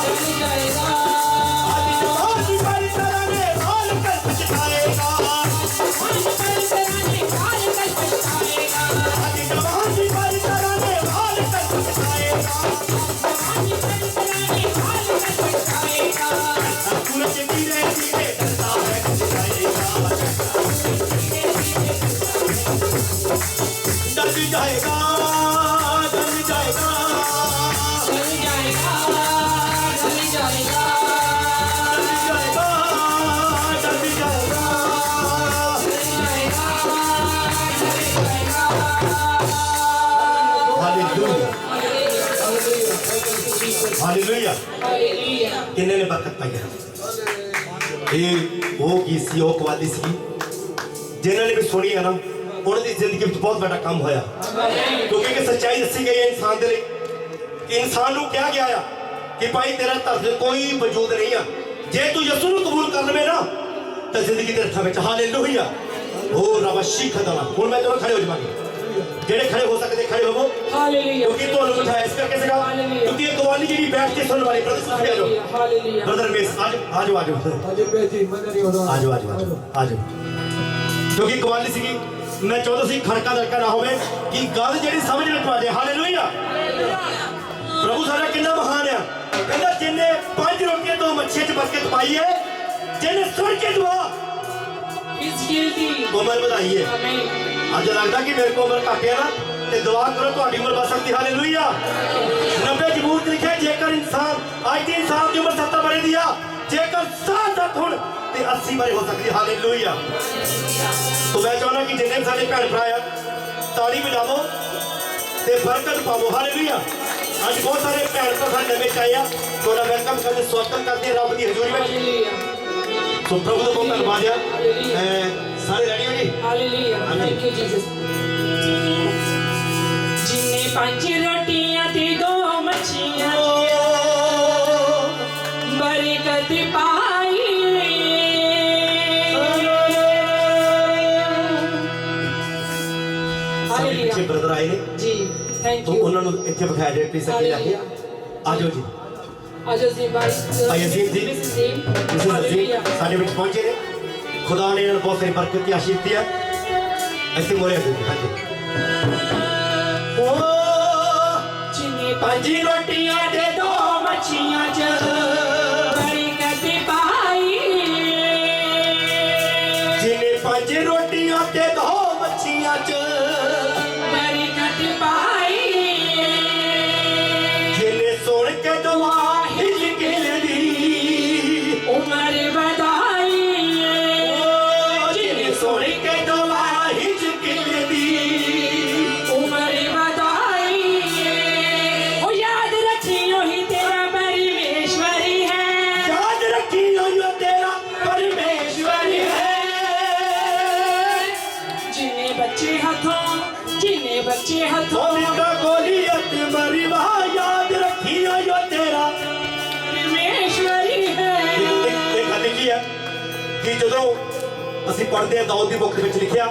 चल जाएगा, आज जवानी पर तरने हाल कर पछताएगा, आज जवानी पर तरने हाल कर पछताएगा, आज जवानी पर तरने हाल कर पछताएगा, जवानी पर तरने हाल कर पछताएगा, सूरज धीरे धीरे ढलता है जाएगा, डल जाएगा, डल जाएगा, डल जाएगा, डल जाएगा, डल जाएगा, डल जाएगा, हालेलुया। हालेलुया। किन्ने ने बरकत पाई है, ये वो की सी ओ कवाली सी जिन्होंने भी सुनी है ना, उन्होंने जिंदगी में बहुत बड़ा काम होया, क्योंकि एक सच्चाई दसी गई है इंसान के लिए कि इंसान को क्या गया कि भाई तेरा धरती कोई वजूद नहीं है, जे तू यसू को कबूल कर ले ना तो जिंदगी के हत्थों में हालेलुया ओ रब शीख दवा हुन मैं चलो खड़े हो जावांगे जेड़े खड़े हो सकते खड़े होवो हालेलुया क्योंकि तो लोग उठाया इस करके सका क्योंकि ये कवाली जी बैठ के सुनने वाले ब्रदर आ जाओ हालेलुया ब्रदर मेस आज आज आज आज आज क्योंकि कवाली सी मैं चाहता सी खड़का दड़का ना होवे कि गल जेड़ी समझ में आ जाए हालेलुया प्रभु सारा कितना महान है कहंदा जिन्ने 5 रोटियां 2 मच्छियां च बरकत पाई है जिन्ने सुन के दुआ इस गिल्टी उम्र बढ़ाई है आमीन आज लगता कि मेरे को उम्र घट है ना ते दुआ करो तुम्हारी उम्र बढ़ सकती हालेलुया 90 जबूर लिखा है जेकर इंसान आज की इंसान की उम्र 70 बरस दिया जेकर 60 हुन ते 80 बरस हो सकती हालेलुया तो मैं चाहना कि जिन्ने भी साडे भैन भरा ताली बजावो ते बरकत पावो हालेलुया आज बहुत सारे भैन भरा साडे नवे आए आ थोड़ा वेलकम करते स्वागत करते रब दी हजूरी में हालेलुया तो प्रभु का बहुत धन्यवाद है सारे रेडी हो जी हालेलुया थैंक यू जीसस जिन्ने 5 रोटियां ते 2 मच्छियां बरकत पाई पीछे ब्रदर आए ने जी थैंक तो यू उन्होंने इतने बिठाया जाए प्लीज अगे जाके आ जाओ जी आजो जी भाई अजीम जी हालेलुया साडे विच पहुंचे ने खुदा ने इन्हें बहुत सारी बरकत की आशीष दी है ऐसे मोरे हां जी ओ जिन्ने 5 रोटियां ते 2 मच्छियां च बरकत पाई जिन्ने 5 रोटियां ते 2 मच्छियां च बरकत पाई जिन्ने सुन के दुआ हिल गिल दी उम्र बढ़ाई जिन्ने सुन के दुआ हिल गिल दी उम्र बढ़ाई ओ याद रखियो ही तेरा परमेश्वरी है याद रखियो यो तेरा परमेश्वर है जिन्हें बच्चे हाथों का गोलियत मरीवा याद रखियो यो तेरा परमेश्वरी है एक गल लिखी है कि ਜਦੋਂ ਅਸੀਂ ਪੜ੍ਹਦੇ ਹਾਂ ਦਾਊਦ ਦੀ ਬੁੱਕ ਦੇ ਵਿੱਚ ਲਿਖਿਆ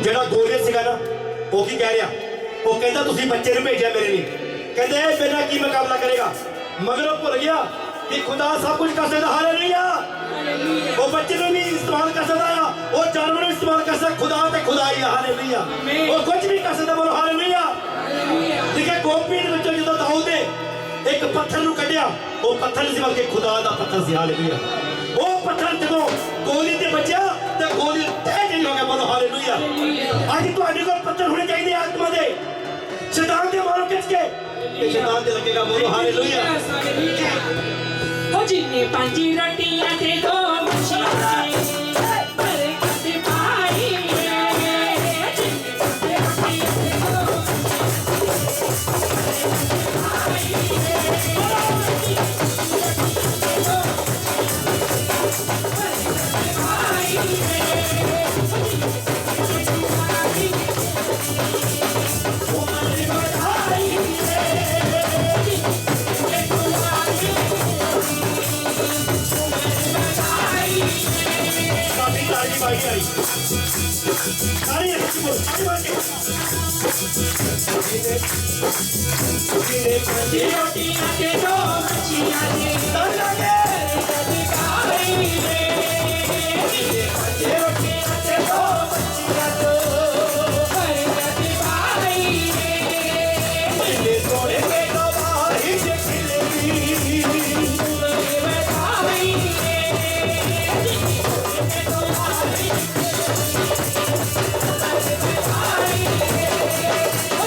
ਜਿਹੜਾ ਗੋਲੀਅਤ ਸੀਗਾ ਨਾ ਉਹ ਕੀ ਕਹਿ ਰਿਹਾ ਉਹ ਕਹਿੰਦਾ ਤੁਸੀਂ ਬੱਚੇ ਨੂੰ ਭੇਜਿਆ ਮੇਰੇ ਲਈ ਕਹਿੰਦੇ ਇਹ ਮੇਰੇ ਨਾਲ ਕੀ ਮੁਕਾਬਲਾ ਕਰੇਗਾ ਮਗਰ ਉਹ ਭੁੱਲ ਗਿਆ ਕਿ ਖੁਦਾ ਸਭ ਕੁਝ ਕਰ ਸਕਦਾ ਹਾਲੇਲੂਇਆ ਉਹ ਬੱਚੇ ਨੂੰ ਨਹੀਂ ਇਸਤੇਮਾਲ ਕਰ ਸਕਦਾ ਆ ਉਹ ਜਾਨਵਰ ਨੂੰ ਇਸਤੇਮਾਲ ਕਰ ਸਕਦਾ ਖੁਦਾ ਤੇ ਖੁਦਾ ਹੀ ਆ ਹਾਲੇਲੂਇਆ ਉਹ ਕੁਝ ਵੀ ਕਰ ਸਕਦਾ ਬੋਲੋ ਹਾਲੇਲੂਇਆ ਦੇਖਿਆ ਗੋਪੀ ਦੇ ਵਿੱਚੋਂ ਜਦੋਂ ਦਾਊਦ ਨੇ ਇੱਕ ਪੱਥਰ ਨੂੰ ਕੱਢਿਆ ਉਹ ਪੱਥਰ ਨਹੀਂ ਸੀ ਬਲਕਿ ਖੁਦਾ ਦਾ ਪੱਥਰ ਸੀ ਹਾਲੇਲੂਇਆ ਉਹ ਪੱਥਰ ਜਦੋਂ ਗੋਲੀ ਤੇ ਵੱਜਿਆ ਤੇ ਗੋਲੀ ਤੇਜ਼ ਨਹੀਂ ਹੋ ਗਿਆ ਬੋਲੋ ਹਾਲੇਲੂਇਆ ਅੱਜ ਤੁਹਾਡੇ ਕੋਲ ਪੱਥਰ ਹੋਣੇ ਚਾਹੀਦੇ ਆਤਮਾ ਦੇ ਸ਼ੈਤਾਨ ਦੇ ਮਾਰੋ ਖਿੱਚ ਕੇ ਤੇ ਸ਼ੈਤਾਨ ਤੇ ਲੱਗੇਗਾ ਬੋਲੋ ਹਾਲੇਲੂਇਆ हो जिन्ने 5 रोटियां ते 2 मच्छियां बरकत पाई जिन्ने 5 रोटियां ते 2 सारी अच्छी बोल सारी बातें रोटियां के 2 मच्छियां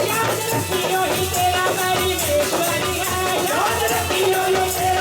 याद रखियो ही तेरा परमेश्वर है याद रखियो ही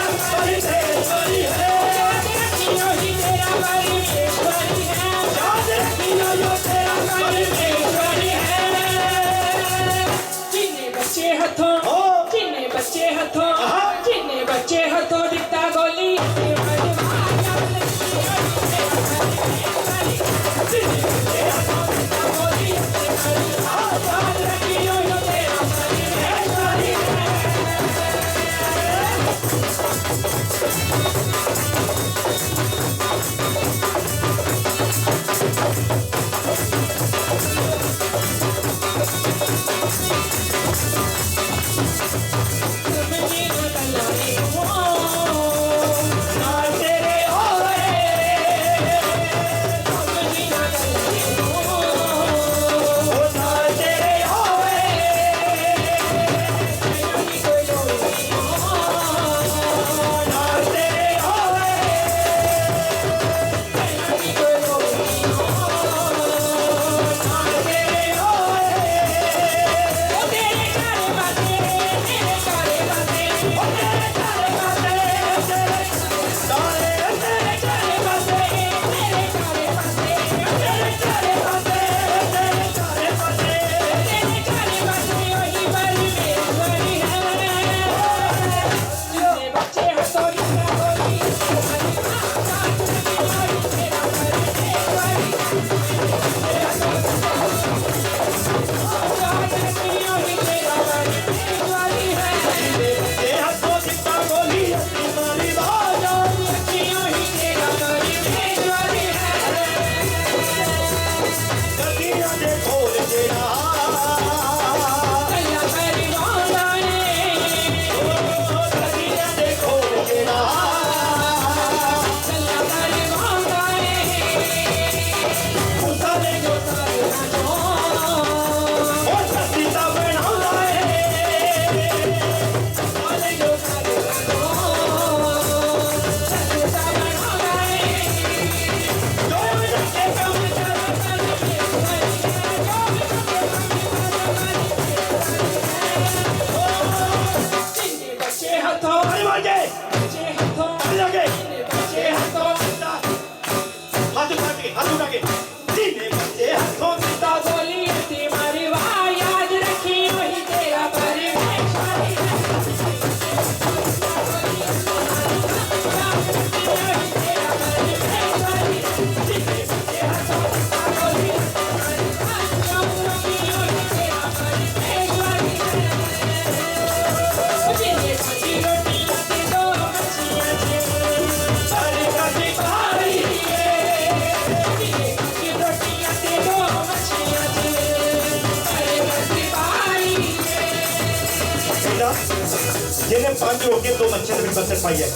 ਜਿਹਨੇ 5 ਰੋਟੀਆਂ 2 ਮੱਛੀਆਂ ਦੇ ਵਿੱਚ ਬਰਕਤ ਪਾਈ ਹੈ।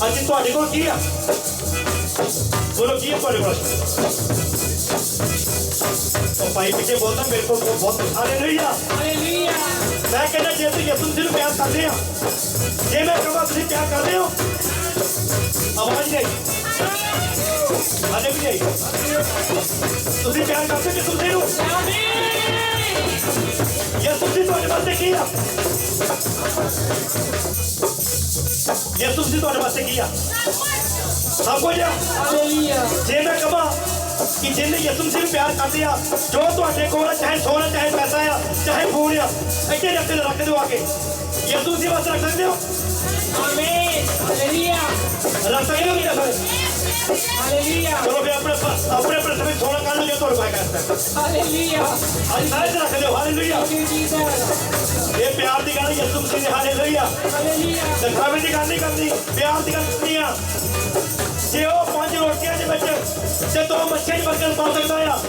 ਅੱਜ ਤੁਹਾਡੇ ਕੋਲ ਕੀ ਆ? ਬੋਲੋ ਕੀ ਹੈ ਤੁਹਾਡੇ ਕੋਲ? ਉਹ ਭਾਈ ਪਿੱਛੇ ਬੋਲਦਾ ਮੇਰੇ ਕੋਲ ਬਹੁਤ ਹਾਲੇਲੂਇਆ। ਹਾਲੇਲੂਇਆ। ਮੈਂ ਕਹਿੰਦਾ ਜੇ ਤੁਸੀਂ ਯਿਸੂ ਮਸੀਹ ਨੂੰ ਪਿਆਰ ਕਰਦੇ ਆ, ਜੇ ਮੈਂ ਕਹਾਂ ਤੁਸੀਂ ਪਿਆਰ ਕਰਦੇ ਹੋ, ਆਵਾਜ਼ ਨਹੀਂ ਹਾਲੇ ਵੀ ਨਹੀਂ ਤੁਸੀਂ ਪਿਆਰ ਕਰਦੇ ਯਿਸੂ ਮਸੀਹ ਨੂੰ? ਯਿਸੂ ਮਸੀਹ ਤੁਹਾਡੇ ਵਾਸਤੇ ਕੀ ਆ? ਯਿਸੂ ਮਸੀਹ ਤੁਹਾਡੇ ਵਾਸਤੇ ਕੀ ਆ? ਸਭ ਕੁਝ ਆ। ਹਾਲੇਲੂਇਆ। ਜੇ ਮੈਂ ਕਹਾਂ ਕਿ ਜਿਹਨੇ ਯਿਸੂ ਮਸੀਹ ਨੂੰ ਪਿਆਰ ਕਰਦੇ ਆ, ਜੋ ਤੁਹਾਡੇ ਕੋਲ ਚਾਹੇ ਸੋਨਾ ਚਾਹੇ ਪੈਸਾ ਆ ਚਾਹੇ ਫੋਨ ਆ, ਇੱਥੇ ਰੱਖ ਦਿਓ ਆ ਕੇ, ਯਿਸੂ ਮਸੀਹ ਵਾਸਤੇ ਰੱਖ ਸਕਦੇ ਹੋ? ਆਮੀਨ। ਹਾਲੇਲੂਇਆ। ਰੱਖ ਸਕਦੇ ਹੋ ਕਿ ਨਹੀਂ? ਹਾਲੇਲੂਇਆ। ਚਲੋ ਫਿਰ ਆਪਣੇ ਸਮੇਂ ਸੋਨਾ ਕੱਢ ਲਿਓ ਤੁਹਾਡੇ ਕੋਲ ਕਰਦਾ। ਹਾਲੇਲੂਇਆ। ਅੱਜ ਸਾਰੇ ਰੱਖ ਦਿਓ। ਹਾਲੇਲੂਇਆ। Thank you Jesus. ਇਹ ਪਿਆਰ ਦੀ ਗੱਲ ਯਿਸੂ ਮਸੀਹ ਦੀ। ਹਾਲੇਲੂਇਆ। ਹਾਲੇਲੂਇਆ। ਦਿਖਾਵੇ ਦੀ ਗੱਲ ਨਹੀਂ ਕਰਦੀ, ਪਿਆਰ ਦੀ ਗੱਲ ਕਰਨੀ ਆ। ਜੇ ਉਹ 5 ਰੋਟੀਆਂ ਦੇ ਵਿੱਚ ਤੇ 2 ਮੱਛੀਆਂ ਦੀ ਬਰਕਤ ਪਾ ਸਕਦਾ ਆ,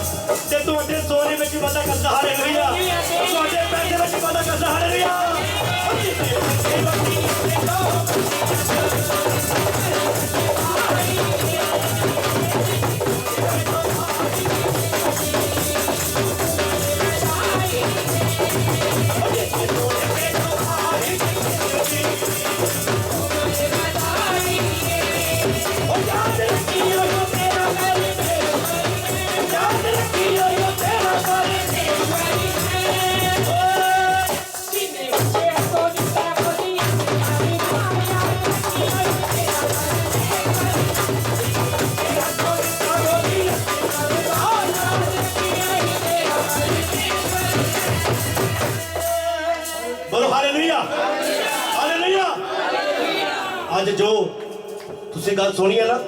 ਤੇ ਤੁਹਾਡੇ ਸੋਨੇ ਵਿੱਚ ਵਾਧਾ ਕਰਦਾ। ਹਾਲੇਲੂਇਆ। ਤੁਹਾਡੇ ਪੈਸੇ ਵਿੱਚ ਵਾਧਾ ਕਰਦਾ। ਹਾਲੇਲੂਇਆ। ਬੋਲੋ ਹਾਲੇਲੂਇਆ। ਹਾਲੇਲੂਇਆ। ਅੱਜ ਜੋ ਤੁਸੀਂ ਗੱਲ ਸੁਣੀ ਹੈ ਨਾ,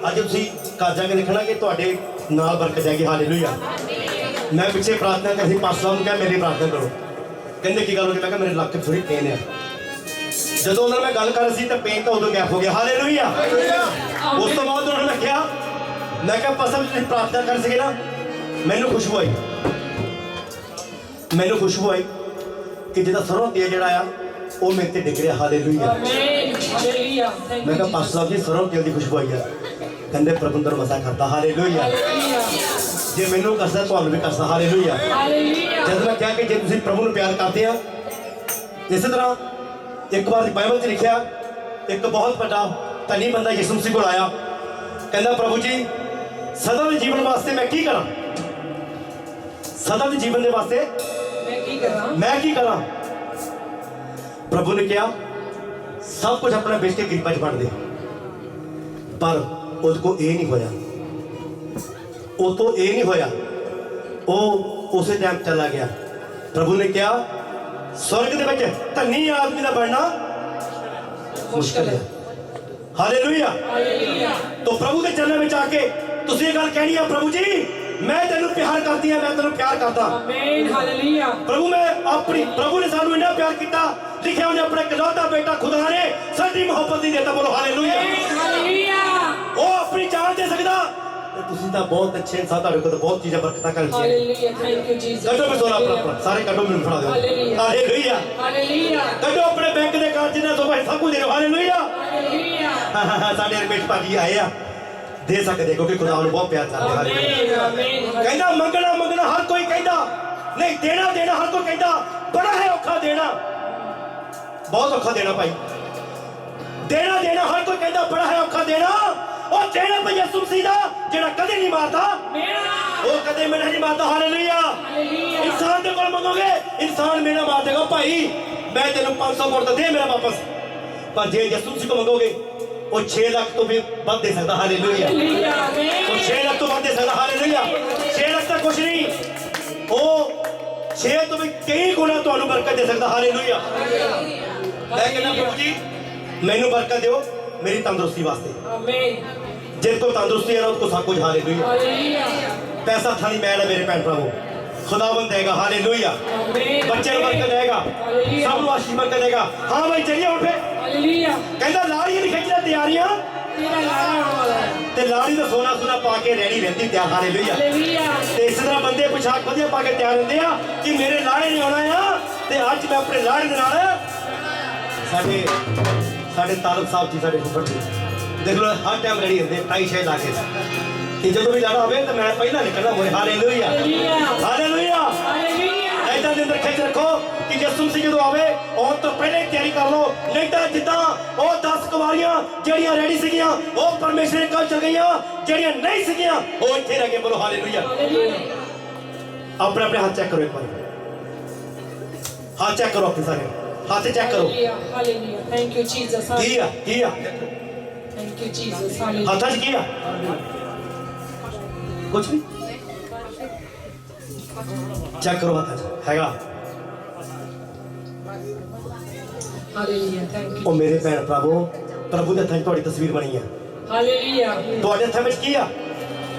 ਅੱਜ ਤੁਸੀਂ ਘਰ ਜਾ ਕੇ ਦੇਖਣਾ ਕਿ ਤੁਹਾਡੇ ਨਾਲ ਬਰਕਤ ਜਾਏਗੀ। ਹਾਲੇਲੂਇਆ। ਮੈਂ ਪਿੱਛੇ ਪ੍ਰਾਰਥਨਾ ਕਰਦੀ, ਪਾਸਟਰ ਨੂੰ ਕਿਹਾ ਮੇਰੀ ਪ੍ਰਾਰਥਨਾ ਕਰੋ। ਕਹਿੰਦੇ ਕੀ ਗੱਲ ਹੋ ਗਈ? ਮੈਂ ਕਿਹਾ ਮੇਰੇ ਲੱਕ 'ਚ ਥੋੜੀ ਪੇਨ ਆ। ਜਦੋਂ ਉਹਨਾਂ ਨਾਲ ਮੈਂ ਗੱਲ ਕਰ ਰਹੀ ਸੀ ਤਾਂ ਪੇਨ ਤਾਂ ਉਦੋਂ ਗੈਪ ਹੋ ਗਿਆ। ਹਾਲੇਲੂਇਆ। ਉਸ ਤੋਂ ਬਾਅਦ ਉਹਨਾਂ ਨੇ ਕਿਹਾ, ਮੈਂ ਕਿਹਾ ਪਾਸਟਰ ਤੁਸੀਂ ਪ੍ਰਾਰਥਨਾ ਕਰ ਸਕੇ ਨਾ, ਮੈਨੂੰ ਖੁਸ਼ਬੂ ਆਈ ਕਿ ਜਿਹਦਾ ਸਰੋਂ ਤੇਲ ਜਿਹੜਾ ਆ ਉਹ ਮੇਰੇ ਤੇ ਡਿੱਗ ਰਿਹਾ। ਹਾਲੇਲੂਇਆ। ਆਮੀਨ। ਹਾਲੇਲੂਇਆ। ਥੈਂਕ ਮੈਂ ਯੂ। ਕਿਹਾ ਪਾਸਟਰ ਸਾਹਿਬ ਜੀ ਸਰੋਂ ਤੇਲ ਦੀ ਖੁਸ਼ਬੂ ਆਈ ਆ। ਕਹਿੰਦੇ ਪ੍ਰਭੂ ਮਸਾ ਕਰਦਾ। ਹਾਲੇਲੂਇਆ। ਹਾਲੇਲੂਇਆ। ਜੇ ਮੈਨੂੰ ਕਰਦਾ ਤੁਹਾਨੂੰ ਵੀ ਕਰਦਾ। ਹਾਲੇਲੂਇਆ। ਹਾਲੇਲੂਇਆ। ਜਦ ਮੈਂ ਕਿਹਾ ਕਿ ਜੇ ਤੁਸੀਂ ਪ੍ਰਭੂ ਨੂੰ ਪਿਆਰ ਕਰਦੇ ਆ, ਇਸੇ ਤਰ੍ਹਾਂ ਇੱਕ ਵਾਰ ਬਾਈਬਲ 'ਚ ਲਿਖਿਆ, ਇੱਕ ਬਹੁਤ ਵੱਡਾ ਧਨੀ ਬੰਦਾ ਯਿਸੂ ਮਸੀਹ ਕੋਲ ਆਇਆ। ਕਹਿੰਦਾ ਪ੍ਰਭੂ ਜੀ ਸਦਾ ਦੇ ਜੀਵਨ ਵਾਸਤੇ ਮੈਂ ਕੀ ਕਰਾਂ? ਸਦਾ ਦੇ ਜੀਵਨ ਦੇ ਵਾਸਤੇ ਮੈਂ ਕੀ ਕਰਾਂ? ਪ੍ਰਭੂ ਨੇ ਕਿਹਾ ਸਭ ਕੁਝ ਆਪਣਾ ਵੇਚ ਕੇ ਕਿਰਪਾ 'ਚ ਵੰਡ ਦੇ। ਪਰ ਉਹਦੇ ਕੋਲ ਇਹ ਨਹੀਂ ਹੋਇਆ। ਉਹ ਤੋਂ ਇਹ ਨਹੀਂ ਹੋਇਆ। ਉਹ ਉਸੇ ਟਾਈਮ ਚਲਾ ਗਿਆ। ਪ੍ਰਭੂ ਨੇ ਕਿਹਾ स्वर्ग ਦੇ ਵਿੱਚ ਧਨੀ ਆਦਮੀ ਦਾ ਬਣਨਾ ਮੁਸ਼ਕਲ ਹੈ। ਹਾਲੇਲੂਇਆ। ਹਾਲੇਲੂਇਆ। तो प्रभु के चरणों में आके तुसी ये गल कहनी है, प्रभु जी मैं तेनू प्यार करती हां, मैं तेनू प्यार करदा। आमीन। हालेलुया। प्रभु मैं अपनी प्रभु ने सानू इन्ना प्यार किया, लिखिया उन्हें अपने इकलौता बेटा खुदा ने साडी मोहब्बत नहीं देता। बोलो हालेलुया। हालेलुया। वो अपनी जान दे सकदा। तुसी तां बहुत अच्छे इंसान, तुहाडे कोल बहुत चीज़ां बरकतां कर दी। हालेलुया। Thank you Jesus. कड्डो मैं सोना अपना सारे कड्डो मैनू फड़ा दो। हालेलुया। हालेलुया। कड्डो अपने बैंक दे कार्ड जिन्हां तो भाई सब कुछ दे दो। हालेलुया। हालेलुया। साडे रमेश भाजी आए आ, दे सकते क्योंकि खुदा उन्हें बहुत प्यार करते। हालेलुया। आमीन। कहना मंगना मंगना हर कोई कहता नहीं, देना देना हर कोई कहता बड़ा है औखा देना, बहुत औखा देना भाई। देना देना हर कोई कहता बड़ा है औखा देना। और देना भैया सुमसीदा जेड़ा कदे नहीं मारता, वो कदे मेरा नहीं मारता। हालेलुया। इंसान के कोल मंगोगे इंसान मेरा मार देगा। भाई मैं तेन 500 वोट दे मेरा वापस, पर जे यीशु मसीह को मंगोगे वो 6 लाख तो भी बद दे सकता। हालेलुया। वो 6 लाख तो बद दे सकता। हालेलुया। 6 लाख तक कुछ नहीं, वो 6 तो भी कई गुना तो बरकत दे सकता। हालेलुया। मैं कहना प्रभु जी मैनू बरकत दो मेरी तंदुरुस्ती वास्ते। जिनको तंदुरुस्ती है ना उसको सब कुछ। हालेलुया। पैसा थानी मैल है मेरे भैन भरावो, खुदावंद देगा। हालेलुया। बच्चे को बरकत देगा, सब को आशीष बरकत देगा। हाँ भाई चलिए उठ पे। हालेलुया। कहता लाड़ियां नहीं खिंचना तैयारियां तेरा लाड़ा होने वाला है। ते लाड़ी तो सोना सोना पा के रेडी रहती तैयार। हालेलुया। हालेलुया। ते इस तरह बंदे पोशाक वधिया पा के तैयार रहते हैं कि मेरे लाड़े ने आना है ते आज मैं अपने लाड़े दे नाल साडे साडे तालब साहब जी साडे फुफड़ जी देख लो हर टाइम रेडी होंदे टाई शाई ला के कि जो भी जाना होवे तो मैं पहला निकलना मोरे हालेलुया हालेलुया ऐसा दिन रखे रखो कि यसू मसीह जो आवे और तो पहले ही तैयारी कर लो नहीं तो जिदा वो 10 कुमारियां जेड़ियां रेडी सीगियां वो परमेश्वर के कल चल गईयां जेड़ियां नहीं सीगियां वो इथे रह के बोलो हालेलुया अपने अपने हाथ चेक करो एक बार हाथ चेक करो अपने सारे हाथ चेक करो हालेलुया थैंक यू जीसस किया थैंक यू जीसस हालेलुया हाथ च किया कुछ नहीं चेक करो हाथ च हैगा हालेलुया थैंक ओ यू मेरे भैन प्रभु प्रभु दे हत्थां 'च तुहाडी तस्वीर बनी है हालेलुया तुहाडे हत्थां विच की आ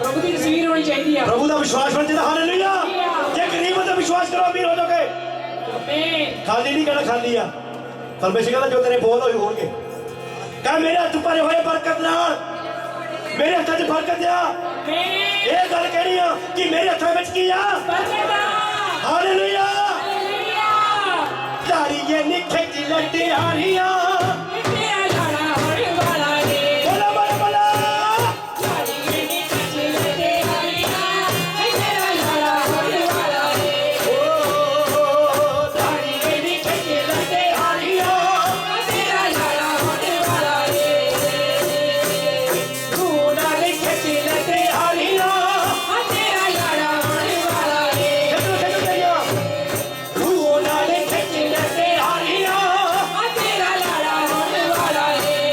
प्रभु की तस्वीर होनी चाहिए प्रभु दा विश्वास बन जाए हालेलुया जे गरीब हो तो विश्वास करो अमीर हो जाओगे आमीन खाली नहीं कहना खाली आ परमेश्वर कहता जो तेरे बोल होए होंगे कह मेरे हाथ भरे होए बरकत नाल मेरे हत्थां 'च बरकत आ आमीन ये गल कहनी आ कि मेरे हत्थां विच की आ बरकत हालेलुया हालेलुया तारी ये निखे ची लट्टी हारियां तेरा लाड़ा होने वाला है बोला बोला बोला सारी ये खिचले दे आलिया तेरा लाड़ा होने वाला है ओ तारी ये निखे ची लट्टी हारियां तेरा लाड़ा होने वाला है तू ना निखे ची लट्टी हारियां तेरा लाड़ा होने वाला है खेचो करिया तू ना निखे ची लट्टी हारियां तेरा लाड़ा होने वाला है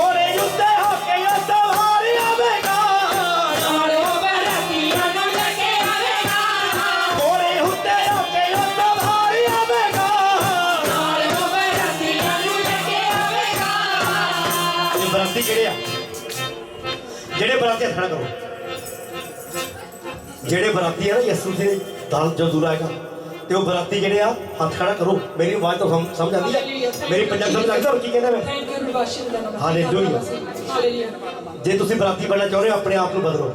ओरे युद्ध होके ये सवारी आवेगा नालो बरतिया न लगे आवेगा ओरे युद्ध होके ये सवारी आवेगा नालो बरतिया न लगे आवेगा ये बराती किहड़े आ ਜਿਹੜੇ ਬਰਾਤੀ ਹੱਥ ਖੜਾ ਕਰੋ ਜਿਹੜੇ ਬਰਾਤੀ ਆ ਨਾ ਯਿਸੂ ਦੇ ਦਲ ਜੋ ਦੂਰ ਆਏਗਾ ਤੇ ਉਹ ਬਰਾਤੀ ਜਿਹੜੇ ਆ ਹੱਥ ਖੜਾ ਕਰੋ ਮੇਰੀ ਆਵਾਜ਼ ਤੋਂ ਸਮਝ ਆਉਂਦੀ ਹੈ ਮੇਰੀ ਪੰਜਾਬੀ ਸਮਝ ਆਉਂਦੀ ਹੋਰ ਕੀ ਕਹਿੰਦਾ ਮੈਂ थैंक यू रुबाशिन दा नाम हालेलुया। हालेलुया ਜੇ ਤੁਸੀਂ ਬਰਾਤੀ ਬਣਨਾ ਚਾਹੁੰਦੇ ਹੋ ਆਪਣੇ ਆਪ ਨੂੰ ਬਦਲੋ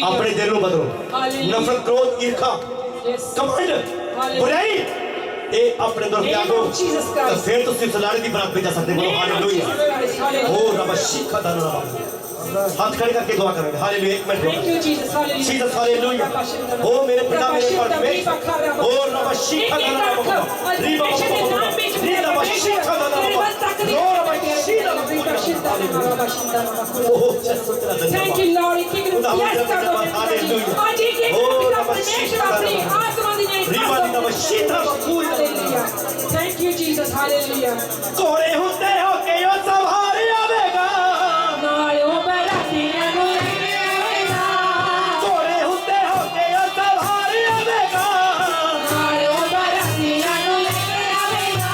ਆਪਣੇ ਦਿਲ ਨੂੰ ਬਦਲੋ ਨਫ਼ਰਤ ਕ੍ਰੋਧ ਈਰਖਾ यस ਕਮੰਡ ਬੁਰਾਈ ਇਹ ਆਪਣੇ ਅੰਦਰ ਤਿਆਗੋ ਤਾਂ ਫਿਰ ਤੁਸੀਂ ਸਲਾਰੇ ਦੀ ਬਰਾਤ ਵਿੱਚ ਜਾ ਸਕਦੇ ਹੋ ਹਾਲੇਲੂਇਆ ਉਹ ਰੱਬ ਸ਼ਿਖਾ ਦਾ ਨਾਮ हाथ खड़े करके दुआ करेंगे हालेलुया एक minute thank you Jesus hallelujah Jesus hallelujah ओ मेरे पिता मेरे पर में ओ रब शिखा दा नाम रीबा रीबा शिखा दा नाम लो रब शिखा दा नाम ओ थैंक यू लॉर्ड एक एक यस कर दो हालेलुया आज एक ओ एक रब परमेश्वर अपनी आत्मा दी ने रीबा दी रब शिखा hallelujah thank you Jesus hallelujah कोड़े होते हो के यो सवार आवेगा नालो बरातियां नु लगे आवेगा कोड़े होते हो के यो सवार आवेगा नालो बरातियां नु लगे आवेगा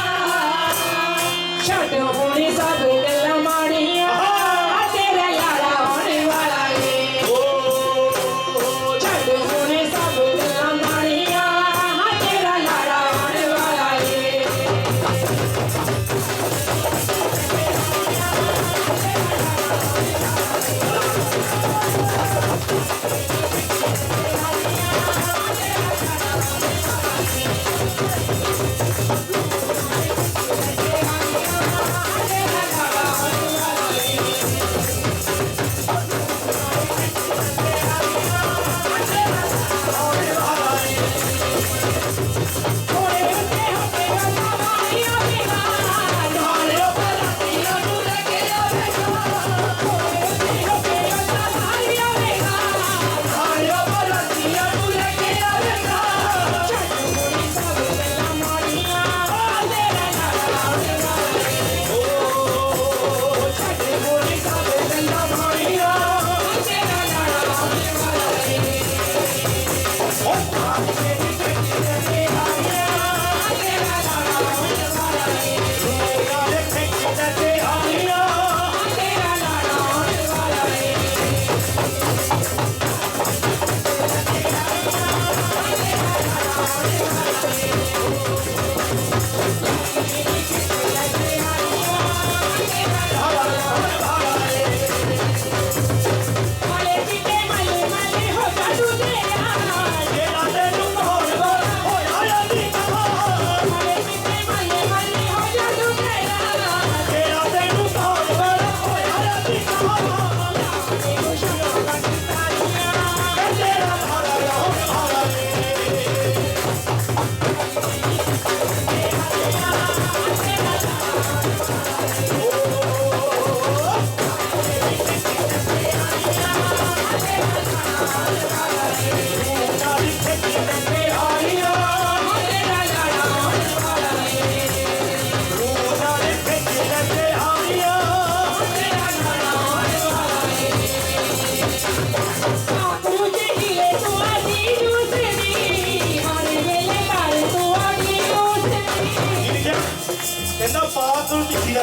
छठ होने सब गल्ला माड़ियां तेरा लाड़ा होने वाला है ओ छठ होने सब गल्ला माड़ियां तेरा लाड़ा होने वाला है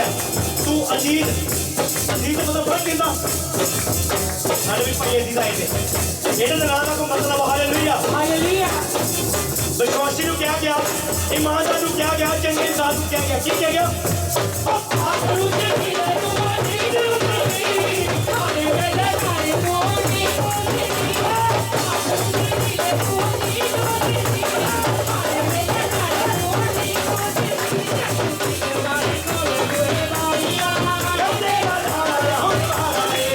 है तू अजीत अजीत मतलब बड़ा कहता सारे भी भाई अजीत आए थे ਇਹਦੇ ਦੇ ਨਾਂ ਦਾ ਕੋਈ ਮਤਲਬ ਹਾਲੇਲੂਇਆ ਹਾਲੇਲੂਇਆ विश्वासी ਨੂੰ ਕਿਹਾ ਗਿਆ ਇਮਾਨਦਾਰ ਨੂੰ ਕਿਹਾ ਗਿਆ ਚੰਗੇ ਇਨਸਾਨ ਨੂੰ ਕਿਹਾ ਗਿਆ ਕੀ ਕਿਹਾ ਗਿਆ ਆਖਰੂ ਚੰਗੀ ਲੈ ਤੂੰ ਨਹੀਂ ਦੂਸਰੀ ਆਲੇ ਵੇਲੇ ਕਾਰੇ ਕੋਨੀ ਕੋਨੀ ਆਖਰੂ ਚੰਗੀ ਲੈ ਤੂੰ ਨਹੀਂ ਦੂਸਰੀ ਆਲੇ ਵੇਲੇ ਕਾਰੇ ਕੋਨੀ ਕੋਨੀ ਮਾਰੀ ਕੋਲੇ ਗੋਰੇ ਬਾਈਆ ਕਹਿੰਦੇ ਗੱਲ ਹਾਰਾ ਹੁਣ ਹਾਰੇ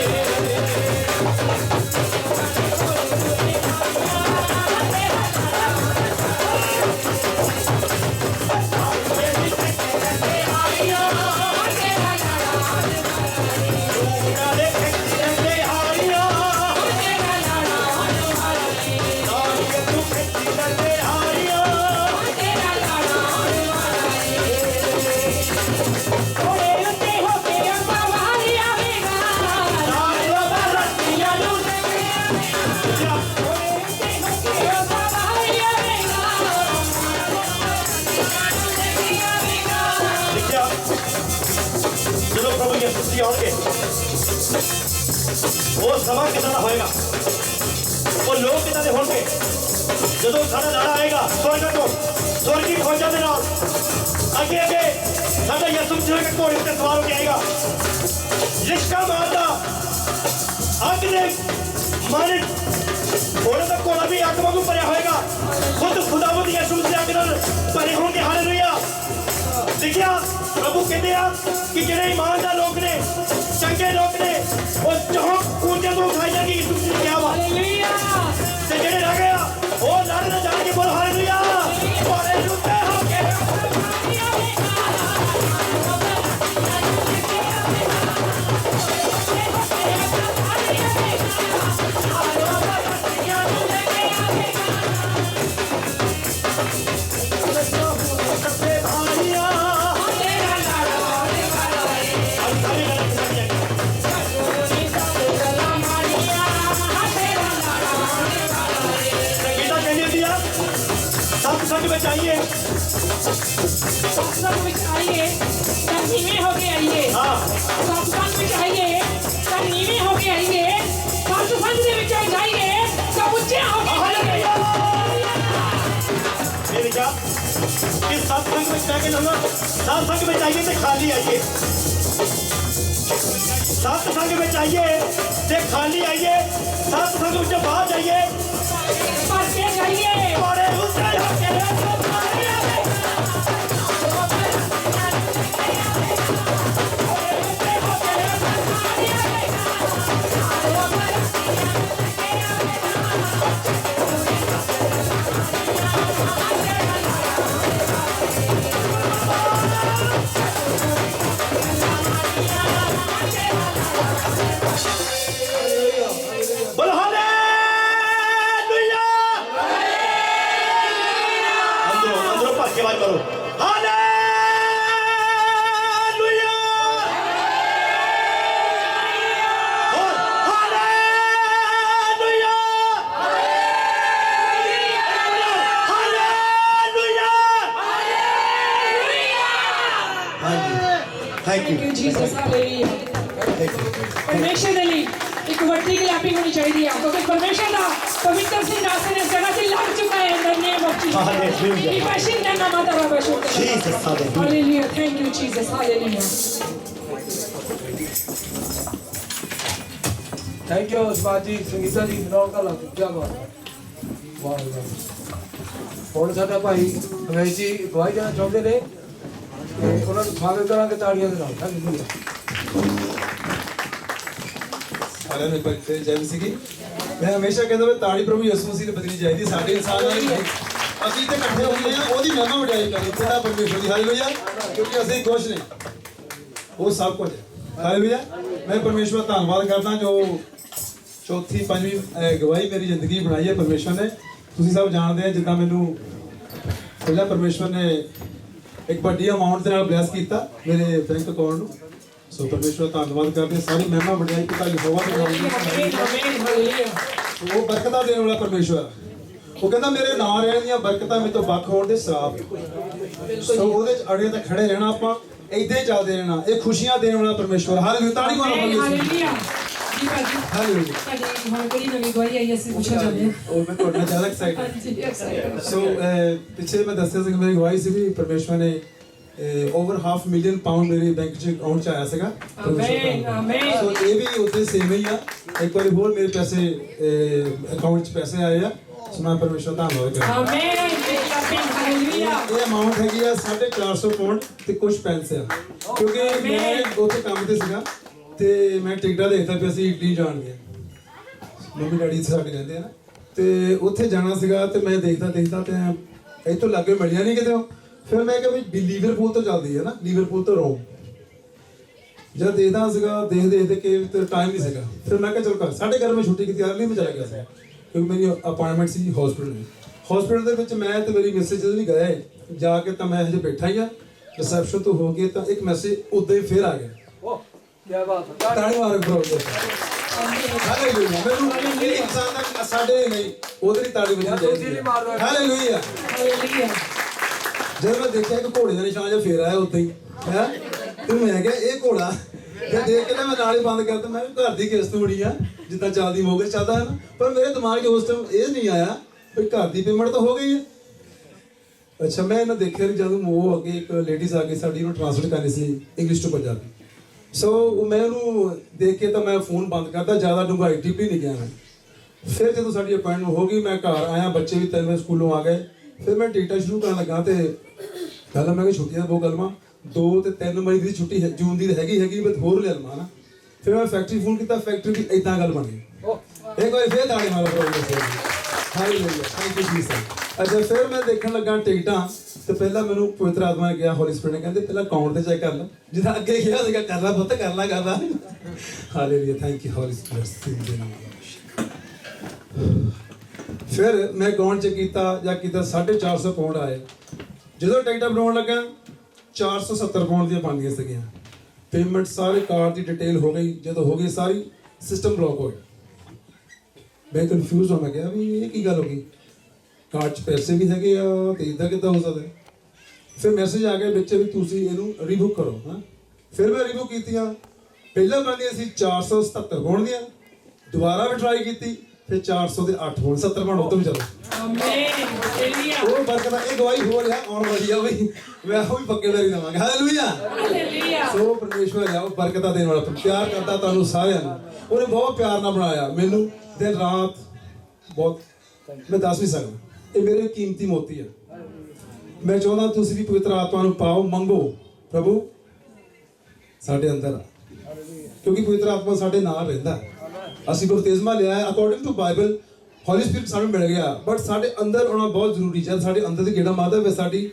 ਜਦੋਂ ਪ੍ਰਭੂ ਯਿਸੂ ਜੀ ਆਉਣਗੇ ਉਹ ਸਮਾਂ ਕਿਦਾਂ ਦਾ ਹੋਏਗਾ ਉਹ ਲੋਕ ਕਿਦਾਂ ਦੇ ਹੋਣਗੇ ਜਦੋਂ ਸਾਡਾ ਲਾੜਾ ਆਏਗਾ ਸਵਰਗ ਤੋਂ ਸਵਰਗੀ ਫੌਜਾਂ ਦੇ ਨਾਲ ਅੱਗੇ ਅੱਗੇ ਸਾਡਾ ਯਿਸੂ ਜੀ ਦੇ ਘੋੜੇ ਤੇ ਸਵਾਰ ਹੋ ਕੇ ਆਏਗਾ ਲਿਸ਼ਕਾ ਮਾਰਦਾ ਅੱਗ ਦੇ ਮਾਰੇ ਘੋੜੇ ਦਾ ਘੋੜਾ ਵੀ ਅੱਗ ਵਾਂਗੂ ਭਰਿਆ ਹੋਏਗਾ ਖੁਦ ਖੁਦਾਵੰਦ ਯਿਸੂ ਦੇ ਅੱਗ ਨਾਲ ਭਰੇ ਹੋਣਗੇ ਹਾਲੇਲੂਇਆ देखिया प्रभु कहते हैं कि जेडे ईमानदार लोग ने चंगे लोग ने वो चौक ऊंचे तो उठाई जाएगी यीशु ने क्या बात ਹਾਲੇਲੂਇਆ ते जेडे रह गया वो लड़ ना जाएंगे बोल हालेलुया बोले लुटे होके गीता कहनी होती है सत्संग में चाहिए सत्संग ਵਿੱਚ ਆਈਏ ਤਾਂ ਨੀਵੇਂ ਹੋ ਕੇ ਆਈਏ हाँ ਸਤਸੰਗ ਵਿੱਚ ਆਈਏ ਤਾਂ ਨੀਵੇਂ ਹੋ ਕੇ ਆਈਏ ਸਤਸੰਗ ਦੇ ਵਿੱਚ ਜਾਈਏ ਤਾਂ ਉੱਚੇ ਹੋ ਕੇ ਆਈਏ मेरी क्या कि सत्संग में क्या कहना सत्संग में चाहिए तो खाली आइए सत्संग में चाहिए तो खाली आइए सत्संग में बाहर जाइए ਭਰ ਕੇ ਜਾਈਏ बड़े ऊंचे होके बोल हालेलुया अंदरों अंदरों भर के आवाज करो हालेलुया और हालेलुया हालेलुया हाँ जी thank thank you you Jesus hallelujah ਪਰਮੇਸ਼ਰ ਦੇ ਲਈ ਇੱਕ ਵੱਡੀ ਕਲੈਪਿੰਗ ਹੋਣੀ ਚਾਹੀਦੀ ਹੈ ਕਿਉਂਕਿ ਪਰਮੇਸ਼ਰ ਦਾ ਪਵਿੱਤਰ ਸਿੰਘ ਆਸਨ ਇਸ ਜਗ੍ਹਾ ਤੇ ਲੱਗ ਚੁੱਕਾ ਹੈ in name of Jesus Hallelujah. ਕੀ ਪੈਸ਼ਨ ਦਾ ਨਾਮ ਦਾ ਰੱਬ ਸ਼ੁਕਰ Jesus, hallelujah. Hallelujah thank you Jesus hallelujah thank you Usman ji Sangeeta ji नौर का लग क्या बात है वाह वाह ਹੁਣ ਸਾਡਾ ਭਾਈ ਰਮੇਸ਼ ਜੀ ਗਵਾਹੀ ਦੇਣਾ ਚਾਹੁੰਦੇ ਨੇ ਤੇ ਉਹਨਾਂ ਨੂੰ ਸਵਾਗਤ ਕਰਾਂਗੇ ਤਾੜੀਆਂ ਦੇ ਨਾਲ ਹਾਲੇਲੂਇਆ ਸਾਰਿਆਂ ਨੂੰ ਇੱਕ ਵਾਰ ਫਿਰ ਜੈ ਮਸੀਹ ਕੀ ਮੈਂ ਹਮੇਸ਼ਾ ਕਹਿੰਦਾ ਵੀ ਤਾੜੀ ਪ੍ਰਭੂ ਯਿਸੂ ਮਸੀਹ ਨੇ ਬਦਲਣੀ ਚਾਹੀਦੀ ਸਾਡੇ ਇਨਸਾਨ ਨਾਲ ਨਹੀਂ ਅਸੀਂ ਇੱਥੇ ਇਕੱਠੇ ਹੋਏ ਹਾਂ ਉਹਦੀ ਮਹਿਮਾ ਵਡਿਆਈ ਕਰੀ ਖੁਦਾ ਪਰਮੇਸ਼ਰ ਦੀ ਹਾਲੇਲੂਇਆ ਕਿਉਂਕਿ ਅਸੀਂ ਕੁਛ ਨਹੀਂ ਉਹ ਸਭ ਕੁਝ ਹੈ ਹਾਲੇਲੂਇਆ ਮੈਂ ਪਰਮੇਸ਼ਰ ਦਾ ਧੰਨਵਾਦ ਕਰਦਾ ਜੋ ਚੌਥੀ ਪੰਜਵੀਂ ਗਵਾਹੀ ਮੇਰੀ ਜ਼ਿੰਦਗੀ ਬਣਾਈ ਹੈ ਪਰਮੇਸ਼ਰ ਨੇ ਤੁਸੀਂ ਸਭ ਜਾਣਦੇ ਆ ਜਿੱਦਾਂ ਮੈਨੂੰ ਪਹਿਲਾਂ ਪਰਮੇਸ਼ਰ ਨੇ ਇੱਕ ਵੱਡੀ ਅਮਾਉਂਟ ਦੇ ਨਾਲ ਬਲੈਸ ਕੀਤਾ ਮੇਰੇ ਬੈਂਕ ਅਕਾਊਂਟ ਨੂੰ ਸੋ ਪਰਮੇਸ਼ਰ ਦਾ ਧੰਨਵਾਦ ਕਰਦੇ ਸਾਰੀ ਮਹਿਮਾ ਵਡਿਆਈ ਪਿਤਾ ਯਹੋਵਾ ਦੇ ਨਾਮ ਦੀ ਹਾਲੇਲੂਇਆ ਉਹ ਬਰਕਤਾਂ ਦੇਣ ਵਾਲਾ ਪਰਮੇਸ਼ਰ ਆ। ਉਹ ਕਹਿੰਦਾ ਮੇਰੇ ਨਾਲ ਰਹਿਣ ਦੀਆਂ ਬਰਕਤਾਂ ਮੇਰੇ ਤੋਂ ਵੱਖ ਹੋਣ ਦੇ ਸਰਾਪ ਸੋ ਉਹਦੇ ਚ ਅੜੇ ਤਾਂ ਖੜੇ ਰਹਿਣਾ ਆਪਾਂ ਇਦਾਂ ਹੀ ਚੱਲਦੇ ਰਹਿਣਾ। ਇਹ ਖੁਸ਼ੀਆਂ ਦੇਣ ਵਾਲਾ ਪਰਮੇਸ਼ਵਰ। ਹਾਲੇਲੂਇਆ, ਤਾੜੀ ਮਾਰੋ ਹਾਲੇਲੂਇਆ ਜੀ ਭਾਜੀ। ਹਾਲੇਲੂਇਆ। ਤੁਹਾਡੀ ਹੁਣ ਕਿਹੜੀ ਨਵੀਂ ਗਵਾਹੀ ਆਈ ਅਸੀਂ ਪੁੱਛਣਾ ਚਾਹੁੰਦੇ ਹਾਂ। ਉਹ ਮੈਂ ਤੁਹਾਡੇ ਨਾਲ ਜ਼ਿਆਦਾ ਐਕਸਾਈਟਡ। ਹਾਂਜੀ ਐਕਸਾਈਟਡ। ਸੋ ਪਿੱਛੇ ਮੈਂ ਦੱਸਿਆ ਸੀ ਕਿ ਮੇਰੀ ਗਵਾਹੀ ਸੀ ਵੀ ਪਰਮੇਸ਼ਵਰ ਨੇ ਓਵਰ £500,000 ਪਾਉਂਡ ਮੇਰੇ ਬੈਂਕ 'ਚ ਅਕਾਊਂਟ 'ਚ ਆਇਆ ਸੀਗਾ। Amen amen. ਸੋ ਇਹ ਵੀ ਉੱਥੇ ਸੇਮ ਹੀ ਆ। ਇੱਕ ਵਾਰੀ ਹੋਰ ਮੇਰੇ ਪੈਸੇ ਅਕਾਊਂਟ 'ਚ ਪੈਸੇ ਆਏ ਆ। ਸੋ ਮੈਂ ਪਰਮੇਸ਼ਵਰ ਦਾ ਧੰਨਵਾਦ ਕਰਦਾ। Amen hallelujah. ਇਹ ਅਮਾਉਂਟ ਹੈਗੀ ਆ 450 ਪਾਉਂਡ ਤੇ ਕੁਝ ਪੈਸੇ ਆ, ਕਿਉਂਕਿ ਮੈਂ ਉੱਥੇ ਕੰਮ ਤੇ ਸੀਗਾ ਤੇ ਮੈਂ ਟਿਕਟਾਂ ਦੇਖਦਾ ਪਿਆ ਸੀ ਇਟਲੀ ਜਾਣ ਦੀਆਂ। ਮੰਮੀ ਡੈਡੀ ਸਾਡੇ ਰਹਿੰਦੇ ਆ ਨਾ, ਤੇ ਉੱਥੇ ਜਾਣਾ ਸੀਗਾ ਤੇ ਮੈਂ ਦੇਖਦਾ ਤੇ ਇੱਥੋਂ ਲੱਗੇ ਮਿਲਿਆ ਨਹੀਂ ਕਿਤੇ। ਫਿਰ ਮੈਂ ਕਿਹਾ ਵੀ ਲੀਵਰਪੂਲ ਤੋਂ ਚੱਲਦੀ ਹੈ ਨਾ, ਲੀਵਰਪੂਲ ਤੋਂ ਰੋਮ। ਜਦ ਦੇਖਦਾ ਸੀਗਾ ਦੇਖਦੇ ਕਿ ਟਾਈਮ ਨਹੀਂ ਸੀਗਾ। ਫਿਰ ਮੈਂ ਕਿਹਾ ਚਲ ਕਰ 11:30 ਮੈਂ ਛੁੱਟੀ ਕੀਤੀ, ਅਰਲੀ ਮੈਂ ਚਲਾ ਗਿਆ ਸੀ ਕਿਉਂਕਿ ਮੇਰੀ ਅਪਾਇੰਟਮੈਂਟ ਸੀ ਹਸਪੀਟਲ ਦੇ ਵਿੱਚ। ਮੈਂ ਤੇ ਮੇਰੀ ਮਿਸਿਸ ਜਦੋਂ ਵੀ ਗਏ ਜਾ ਕੇ ਤਾਂ ਮੈਂ ਹਜੇ ਬੈਠਾ ਹੀ ਆ, ਰਿਸੈਪਸ਼ਨ ਤੋਂ ਹੋ ਕੇ ਤਾਂ ਇੱਕ ਮੈਸੇਜ ਉਦਾਂ ਹੀ ਫਿਰ ਆ ਗਿਆ। ਓਹ ਕੀ ਬਾਤ ਹੈ। ਤਾੜੀ ਮਾਰੋ ਬ్రో। ਹਾਲੇਲੂਇਆ। ਮੈਨੂੰ ਇਹ ਇਨਸਾਨ ਦਾ ਸਾਡੇ ਨਹੀਂ ਉਹਦੇ ਲਈ ਤਾੜੀ ਵੱਜਣੀ ਚਾਹੀਦੀ। Hallelujah hallelujah. ਜਦੋਂ ਮੈਂ ਦੇਖਿਆ ਕਿ ਘੋੜੇ ਦਾ ਨਿਸ਼ਾਨ ਜਿਹਾ ਫੇਰ ਆਇਆ ਉਦਾਂ ਹੀ ਹੈ ਤੇ ਮੈਂ ਕਿਹਾ ਇਹ ਘੋੜਾ ਤੇ ਦੇਖ ਕੇ ਤਾਂ ਮੈਂ ਨਾਲ ਹੀ ਬੰਦ ਕਰਤਾ। ਮੈਂ ਘਰ ਦੀ ਕਿਸ਼ਤ ਬੜੀ ਆ ਜਿੱਦਾਂ ਚੱਲਦੀ ਮੋਗਰ ਚੱਲਦਾ ਹੈ ਨਾ, ਪਰ ਮੇਰੇ ਦਿਮਾਗ 'ਚ ਉਸ ਟਾਈਮ ਇਹ ਨਹੀਂ ਆਇਆ ਵੀ ਘਰ ਦੀ ਪੇਮੈਂਟ ਤਾਂ ਹੋ ਗਈ ਹੈ। ਅੱਛਾ ਮੈਂ ਇਹਨਾਂ ਦੇਖਿਆ ਜਦੋਂ ਉਹ ਅੱਗੇ ਇੱਕ ਲੇਡੀਜ਼ ਆ ਗਈ ਸਾਡੀ, ਉਹਨੂੰ ਟ੍ਰਾਂਸਲੇਟ ਕਰਨੀ ਸੀ ਇੰਗਲਿਸ਼ ਤੋਂ ਪੰਜਾਬੀ। ਸੋ ਮੈਂ ਉਹਨੂੰ ਦੇਖ ਕੇ ਤਾਂ ਮੈਂ ਫੋਨ ਬੰਦ ਕਰਤਾ, ਜ਼ਿਆਦਾ ਡੂੰਘਾਈ ਡੀਪਲੀ ਨਹੀਂ ਗਿਆ ਮੈਂ। ਫਿਰ ਜਦੋਂ ਸਾਡੀ ਅਪਾਇੰਟਮੈਂਟ ਹੋ ਗਈ ਮੈਂ ਘਰ ਆਇਆ, ਬੱਚੇ ਵੀ 3 ਵਜੇ ਸਕੂਲੋਂ ਆ ਗਏ। ਫਿਰ ਮੈਂ ਟਿਕਟਾਂ ਸ਼ੁਰੂ ਕਰਨ ਲੱਗਾ ਤੇ ਪਹਿਲਾਂ ਮੈਂ ਕਿ ਛੁੱਟੀਆਂ ਬਹੁਤ ਗਲਮਾਂ 2 ਤੇ 3 ਮਈ ਦੀ ਛੁੱਟੀ ਹੈ, ਜੂਨ ਦੀ ਹੈਗੀ ਬਸ ਹੋਰ ਲੈ ਲਵਾਂ ਨਾ। ਫਿਰ ਮੈਂ ਫੈਕਟਰੀ ਫੋਨ ਕੀਤਾ, ਫੈਕਟਰੀ ਦੀ ਇਦਾਂ ਗੱਲ ਬਣ ਗਈ। ਇੱਕ ਵਾਰੀ ਫਿਰ ਤਾੜੀ ਮਾਰੋ programme. Hallelujah, thank you Jesus. ਅੱਛਾ ਫਿਰ ਮੈਂ ਦੇਖਣ ਲੱਗਾ ਟਿਕਟਾਂ ਤੇ ਪਹਿਲਾਂ ਮੈਨੂੰ ਪਵਿੱਤਰ ਆਤਮਾ ਨੇ ਕਿਹਾ, ਹੋਲੀ ਸਪਿਰਿਟ ਨੇ ਕਹਿੰਦੇ ਪਹਿਲਾਂ ਅਕਾਊਂਟ ਤੇ ਚੈੱਕ ਕਰ ਲੈ, ਜਿੱਦਾਂ ਅੱਗੇ ਕਿਹਾ ਸੀਗਾ ਕਰ ਲੈ ਪੁੱਤ ਕਰ ਲੈ। Hallelujah, thank you Holi spirit. ਫਿਰ ਮੈਂ ਅਕਾਊਂਟ 'ਚ ਕੀਤਾ ਜਾਂ ਕੀਤਾ 450 ਪਾਉਂਡ ਆਏ। ਜਦੋਂ ਟਿਕਟਾਂ ਬਣਾਉਣ ਲੱਗਾ 470 ਪਾਉਂਡ ਦੀਆਂ ਬਣ ਗਈਆਂ ਸੀਗੀਆਂ। ਪੇਮੈਂਟ ਸਾਰੇ ਕਾਰ ਦੀ ਡਿਟੇਲ ਹੋ ਗਈ। ਜਦੋਂ ਹੋ ਗਈ ਸਾਰੀ ਸਿਸਟਮ ਬਲੌਕ ਹੋ ਗਿਆ। ਮੈਂ ਕਨਫਿਊਜ਼ ਹੋ ਗਿਆ ਵੀ ਇਹ ਕੀ ਗੱਲ ਹੋ ਗਈ, ਕਾਰਡ 'ਚ ਪੈਸੇ ਵੀ ਹੈਗੇ ਆ ਤੇ ਇਦਾਂ ਕਿੱਦਾਂ ਹੋ ਸਕਦਾ। ਫਿਰ ਮੈਸੇਜ ਆ ਗਿਆ ਵਿੱਚ ਵੀ ਤੁਸੀਂ ਇਹਨੂੰ ਰੀਬੁੱਕ ਕਰੋ। ਹਾਂ ਫਿਰ ਮੈਂ ਰੀਬੁੱਕ ਕੀਤੀਆਂ। ਪਹਿਲਾਂ ਬਣਦੀਆਂ ਸੀ 477 ਪਾਉਂਡ ਦੀਆਂ, ਦੁਬਾਰਾ ਵੀ ਟਰਾਈ ਕੀਤੀ ਫਿਰ 400 ਦੇ 8 ਪਾਉਂਡ 70 ਪਾਉਂਡ ਉਹ ਤੋਂ ਵੀ ਚਲੋ। Amen hallelujah. ਉਹ ਬਰਕਤ ਇਹ ਗਵਾਹੀ ਹੋ ਰਿਹਾ ਆਉਣ ਵਾਲੀ ਆ ਬਈ, ਮੈਂ ਉਹ ਵੀ ਪੱਕੇਦਾਰੀ ਦਵਾਂਗਾ। Hallelujah hallelujah. ਸੋ ਪਰਮੇਸ਼ਵਰ ਆ ਉਹ ਬਰਕਤਾਂ ਦੇਣ ਵਾਲਾ, ਪਿਆਰ ਕਰਦਾ ਤੁਹਾਨੂੰ ਸਾਰਿਆਂ ਨੂੰ। ਉਹਨੇ ਬਹੁਤ ਪਿਆਰ ਨਾਲ ਬਣਾਇਆ ਮੈਨੂੰ ਦਿਨ ਰਾਤ, ਬਹੁਤ ਮੈਂ ਦੱਸ ਨਹੀਂ ਸਕਦਾ। ਇਹ ਮੇਰੇ ਕੀਮਤੀ ਮੋਤੀ ਆ। ਮੈਂ ਚਾਹੁੰਦਾ ਤੁਸੀਂ ਵੀ ਪਵਿੱਤਰ ਆਤਮਾ ਨੂੰ ਪਾਓ, ਮੰਗੋ ਪ੍ਰਭੂ ਸਾਡੇ ਅੰਦਰ ਆ, ਕਿਉਂਕਿ ਪਵਿੱਤਰ ਆਤਮਾ ਸਾਡੇ ਨਾਲ ਰਹਿੰਦਾ। ਅਸੀਂ ਬਪਤਿਸਮਾ ਲਿਆ according to Bible, Holy Spirit ਸਾਨੂੰ ਮਿਲ ਗਿਆ, ਬਟ ਸਾਡੇ ਅੰਦਰ ਆਉਣਾ ਬਹੁਤ ਜ਼ਰੂਰੀ। ਜਦ ਸਾਡੇ ਅੰਦਰ ਦੇ ਗੇੜਾ ਮਾਰਦਾ ਵੇ ਸਾਡੀ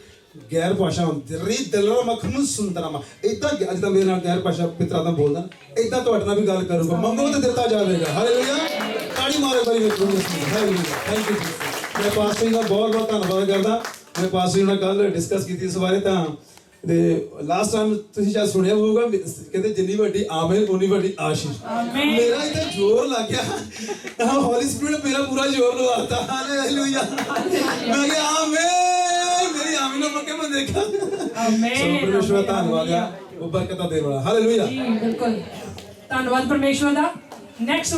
ਗੈਰ ਭਾਸ਼ਾ ਰੀ ਦਿਲਰਾ ਮਖਮੂ ਸੁੰਦਰਮਾ ਇਦਾਂ ਅੱਜ ਦਾ ਮੇਰੇ ਨਾਲ ਗੈਰ ਭਾਸ਼ਾ ਪਿਤਰਾ ਦਾ ਬੋਲਦਾ, ਇਦਾਂ ਤੁਹਾਡੇ ਨਾਲ ਵੀ ਗੱਲ ਕਰੂਗਾ। ਮੰਗੋ ਤੇ ਦਿੱਤਾ ਜਾਵੇਗਾ। ਹਾਲੇਲੂਇਆ, ਤਾੜੀ ਮਾਰੋ ਬੜੀ ਹਾਲੇਲੂਇਆ, ਥੈਂਕ ਯੂ। ਮੈਂ ਪਾਸਟਰ ਜੀ ਦਾ ਬਹੁਤ ਬਹੁਤ ਧੰਨਵਾਦ ਕਰਦਾ। ਮੈਂ ਪਾਸਟਰ ਜੀ ਨਾਲ ਕੱਲ ਡਿਸਕਸ ਕੀਤੀ ਇਸ ਬਾਰੇ। ਤਾਂ ਤੇ ਲਾਸਟ ਟਾਈਮ ਤੁਸੀਂ ਸ਼ਾਇਦ ਸੁਣਿਆ ਹੋਊਗਾ, ਕਹਿੰਦੇ ਜਿੰਨੀ ਵੱਡੀ ਆਮੇਨ ਉਨੀ ਵੱਡੀ ਆਸ਼ੀਸ਼। ਮੇਰਾ ਇੱਥੇ ਜ਼ੋਰ ਲੱਗ ਗਿਆ, ਹੋਲੀ ਸਪਿਰਿਟ ਮੇਰਾ ਪੂਰਾ ਜ਼ੋਰ ਲਵਾਤਾ। ਹਾਲੇਲੂਇਆ, ਮੈਂ ਕਿਹਾ ਆਮੇਨ, ਮੇਰੀ ਆਮੀਨ ਨੂੰ ਪੱਕੇ ਮੈਂ ਦੇਖਾ। ਆਮੇਨ। ਪਰਮੇਸ਼ਵਰ ਦਾ ਧੰਨਵਾਦ ਆ, ਉਹ ਬਰਕਤਾਂ ਦੇਣ ਵਾਲਾ। ਹਾਲੇਲੂਇਆ ਜੀ ਬਿਲਕੁਲ ਧੰਨਵਾਦ ਪਰਮੇਸ਼ਵਰ ਦਾ। ਨੈਕਸਟ